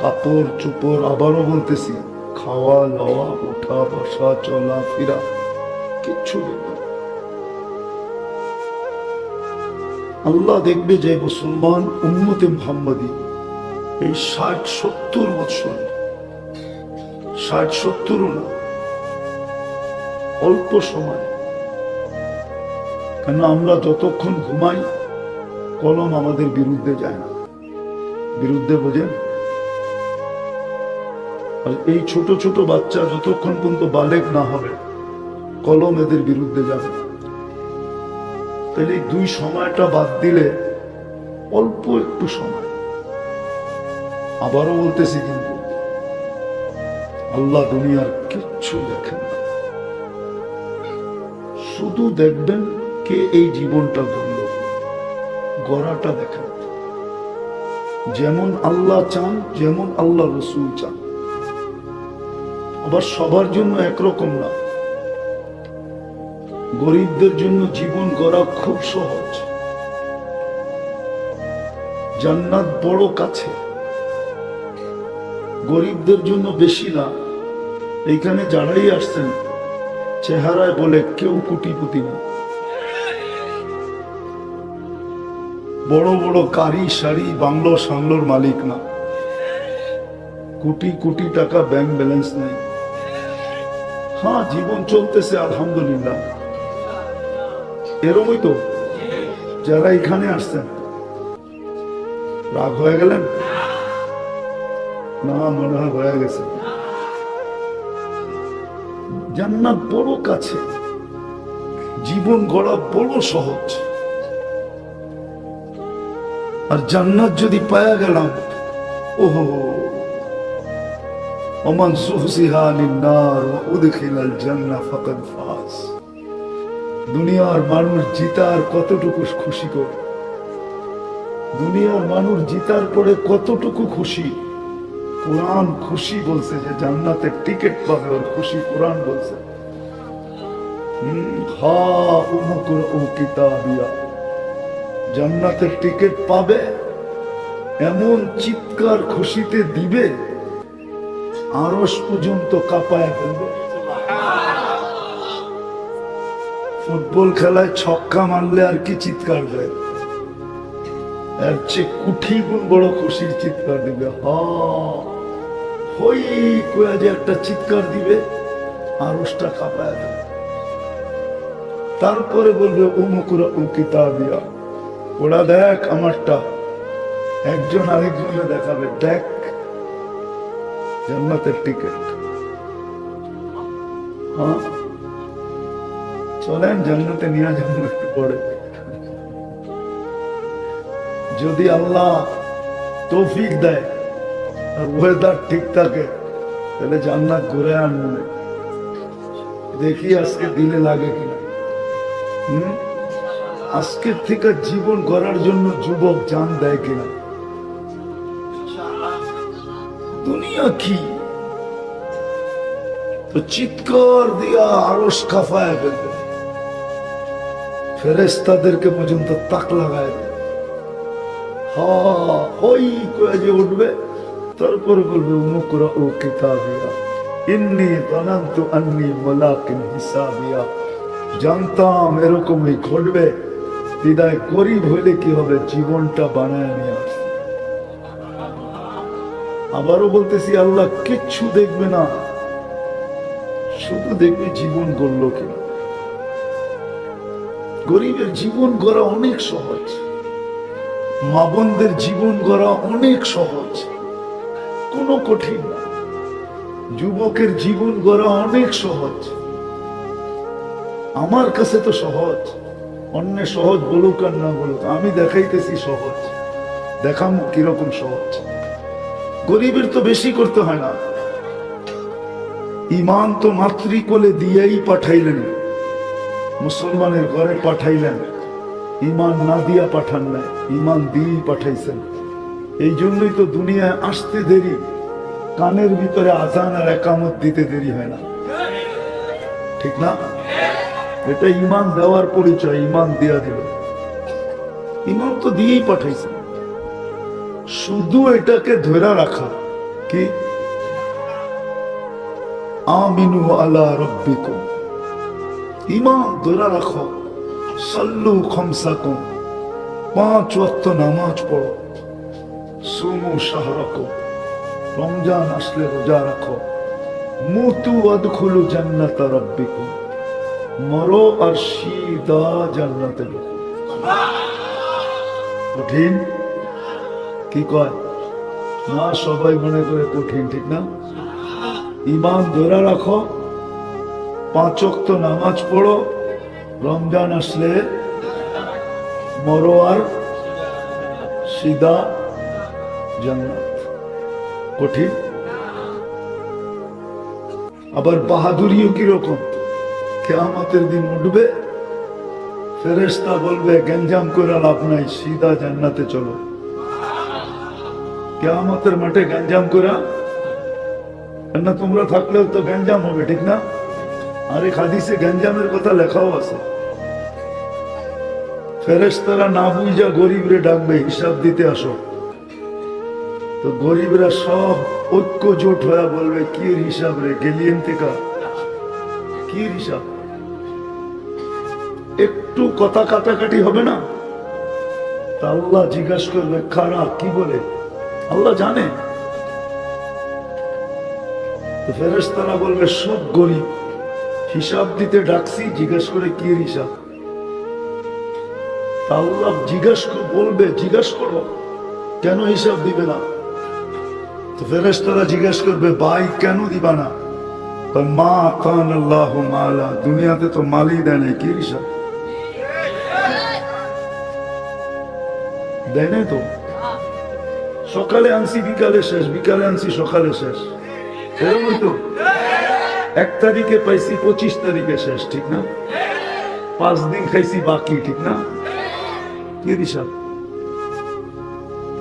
কাপড় চোপড়, আবারও বলতেছি, খাওয়া লওয়া, ওঠা বসা, চলা ফেরা, কিচ্ছু দেখবে না। আল্লাহ দেখবে যে মুসলমান উম্মতে মুহাম্মদী, এই 60-70 বছর, 60-70 না, অল্প সময়। কেন আমরা যতক্ষণ ঘুমাই কলম আমাদের বিরুদ্ধে যায় না। বিরুদ্ধে বোঝেন? আর এই ছোট ছোট বাচ্চা যতক্ষণ পর্যন্ত বালেগ না হবে কলম এদের বিরুদ্ধে যাবে। তাহলে এই দুই সময়টা বাদ দিলে অল্প একটু সময়। আবারও বলতেছি, কিন্তু আল্লাহ দুনিয়ার কিচ্ছু দেখেন না, শুধু দেখবেন কে এই জীবনটা গড়ল, গড়াটা দেখেন। যেমন আল্লাহ চান, যেমন আল্লাহ রসুল চান। আবার সবার জন্য একরকম না। গরিবদের জন্য জীবন গড়া খুব সহজ, জান্নাত বড় কাছে। গরিবদের জন্য বেশি না। এইখানে যারাই আসছেন চেহারায় বলে কেউ কোটিপতি না, বড় বড় গাড়ি শাড়ি বাংলো সাংলোর মালিক না, কোটি কোটি টাকা ব্যাংক ব্যালেন্স নাই। হ্যাঁ, জীবন চলতেছে আলহামদুলিল্লাহ। এরকমই তো যারা এখানে আসছেন। রাগ হয়ে গেলেন? না, মনে হয় হয়ে গেছে। জান্নাত বড় কাছে, জীবন গড়া বড় সহজ। আর জান্নাত যদি পায়া গেলাম, ওহো, ওমান যুহজিহা আনিন নার ওয়া উদখিলাল জান্নাহ ফাকাদ ফাজ। দুনিয়ার মানুষ জিতার কতটুকু খুশি করে, দুনিয়ার মানুষ জিতার পরে কতটুকু খুশি। কোরআন খুশি বলছে যে জান্নাতের টিকিট পাবে, ওর খুশি কোরআন বলছে। জান্নাতের টিকিট পাবে, এমন চিৎকার খুশিতে দিবে আরশ পর্যন্ত কাঁপায় ফেলবে। ফুটবল খেলায় ছক্কা মারলে আর কি চিৎকার দেয়, এর চেয়ে কুঠি গুণ বড় খুশির চিৎকার দিবে। হই কয়ে যে একটা চিৎকার দিবে, আরশটা কাঁপায় দেবে। তারপরে বলবে উমুকুরা উ কিতাবিয়া, ওরা দেখ আমারটা। একজন আরেকজনে দেখাবে, দেখ জান্নাতের টিকিট। হ্যাঁ, চলেন জান্নাতে নিয়ে যাবো একটু পরে। যদি আল্লাহ তৌফিক দেয় আর ওয়েদার ঠিক থাকে, তাহলে জান্নাত ঘুরে আনবে। দেখি আজকে দিলে লাগে কিনা। আজকের থেকে জীবন গড়ার জন্য যুবক জান দেয় কিনা। দুনিয়া কি তো চিৎকার দিয়া আরশ কাঁপায় ফেলবে, ফেরেশতাদেরকে পর্যন্ত তাক লাগায় দেবে। হই করে যে উঠবে, তারপরে বলবে উমুকরা ও কিতাবিয়া ইন্নী যানানতু আন্নী মুলাকিন হিসাবিয়া। জানতাম এরকমই ঘটবে, বিদায় গরিব হইলে কি হবে, জীবনটা বানায় নিয়ে আসবে। আবারও বলতেছি, আল্লাহ কিচ্ছু দেখবে না, শুধু দেখবে জীবন গড়ল কিনা। গরিবের জীবন গড়া অনেক সহজ, মা বোনদের জীবন গড়া অনেক সহজ, কোনো কঠিন না। যুবকের জীবন গড়া অনেক সহজ, আমার কাছে তো সহজ। অন্য সহজ বলুক আর না বলুক, আমি দেখাইতেছি সহজ। দেখাম কিরকম সহজ। গরিবের তো বেশি করতে হয় না। ইমান তো মাতৃকোলে দিয়েই পাঠাইলেন, মুসলমানের ঘরে পাঠাইলেন। ইমান না দিয়া পাঠান নাই, ইমান দিয়েই পাঠাইছেন। এই জন্যই তো দুনিয়ায় আসতে দেরি, কানের ভিতরে আজান আর একামত দিতে দেরি হয় না, ঠিক না? এটা ইমান দেওয়ার পরিচয়, ইমান দিয়া দিল। ইমান তো দিয়েই পাঠাইছেন, শুধু এটাকে ধরে রাখা কি আমিনু আলা রাব্বিকুম, ইমান ধরে রাখো। সাল্লু খামসাকুম, 5 ওয়াক্ত নামাজ পড়ো। সুমু শাহরাকো, রমজান আসলে রোজা রাখো। মুতু আদখুলু জান্নাতা রাব্বিকুম, মরো আর সিদা জান্নাতে ঢুকো। কঠিন কি কয় না, সবাই মনে করে কঠিন, ঠিক না? ইমান ধরে রাখো, 5 ওয়াক্ত নামাজ পড়ো, রমজান আসলে মরো আর সিদা জান্নাত। কঠিন। আবার বাহাদুরিও কিরকম, কিয়ামতের দিন উঠবে, ফেরেশতা বলবে গঞ্জাম করে লাভ নাই, সিধা জান্নাতে চলো। কিয়ামতের মাঠে গঞ্জাম করে না, তোমরা থাকলেও তো গঞ্জাম হবে, ঠিক না? আরে হাদিসে গঞ্জামের কথা লেখাও আছে। ফেরেশতারা না বুঝা গরিবরে ডাকবে, হিসাব দিতে আসো। তো গরিবরা সব ঐক্য জোট হয়ে বলবে কি হিসাব রে, গেলিয়েন থেকে কি হিসাব? একটু কথা কাটাকাটি হবে না? তা আল্লাহ জিজ্ঞাসা করবে খারা কি বলে, আল্লাহ জানে। তো ফেরেশতারা বলবে সব গরিব, হিসাব দিতে ডাকছি, জিজ্ঞেস করে কি হিসাব? তা আল্লাহ বলবে জিজ্ঞাসা করো কেন হিসাব দিবে না? তো ফেরেশতারা জিজ্ঞাসা করবে ভাই কেন দিবা না? মা কান আল্লাহ মালা, দুনিয়াতে তো মালই দেয় নাই, কি হিসাব দেয় নাই তো? সকালে আনছি বিকালে শেষ, বিকালে আনছি সকালে শেষ, এরকম তো। 1 তারিখে পাইছি 25 তারিখে শেষ, ঠিক না? 5 দিন খাইছি বাকি, ঠিক না? কি হিসাব?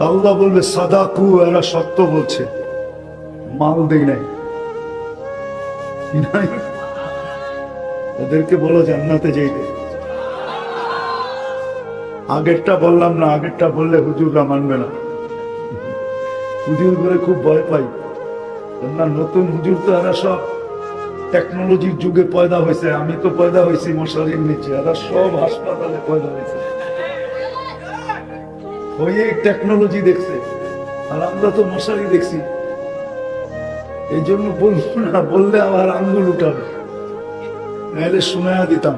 আল্লাহ বলবে সাদাকু, এরা সত্য বলছে, মাল দেই নাই। এদেরকে বলো জান্নাতে যাইতে। আগেরটা বললাম না, আগেরটা বললে হুজুররা মানবে না। হুজুর করে খুব ভয় পাই না, নতুন হুজুর তো এরা সব টেকনোলজির যুগে পয়দা হয়েছে। আমি তো পয়দা হয়েছি মশারির নিচে, এরা সব হাসপাতালে পয়দা হয়েছে, হয়ে টেকনোলজি দেখছে, আর আমরা তো মশারি দেখছি। এই জন্য বলবো না, বললে আবার আঙ্গুল উঠাবে, নাহলে শুনায়া দিতাম।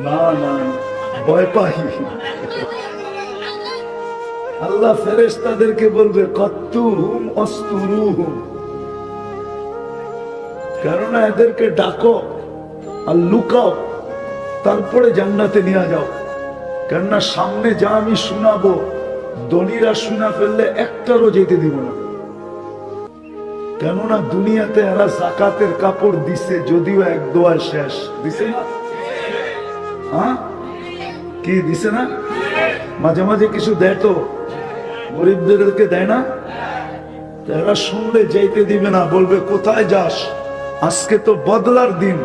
না না, ভয় পাই। আল্লাহ ফেরেশতাদেরকে বলবে কত্তুহুম অস্তুরুহুম, কেননা এদেরকে ডাকো আর লুকাও, তারপরে জান্নাতে নিয়ে যাও। কেননা সামনে যা আমি শোনাবো, দলীরা শোনা ফেললে একটারও যেতে দিব না। কেননা দুনিয়াতে এরা যাকাতের কাপড় দিছে, যদিও 1 দোয়ায় শেষ দিছে না। হ্যাঁ কি দিছে না? মাঝে মাঝে কিছু দেয় তো, গরিবদেরকে দেয় না। এরা শুনলে যাইতে দিবে না, বলবে কোথায় যাস, আজকে তো বদলার দিন,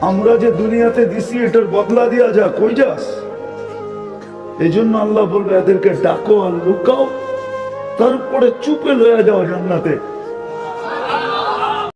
আমরা যে দুনিয়াতে দিছি এটার বদলা দিয়া যা, কই যাস? এই জন্য আল্লাহ বলবে এদেরকে ডাকো আর লুকাও, তারপরে চুপে লইয়া যাও জান্নাতে।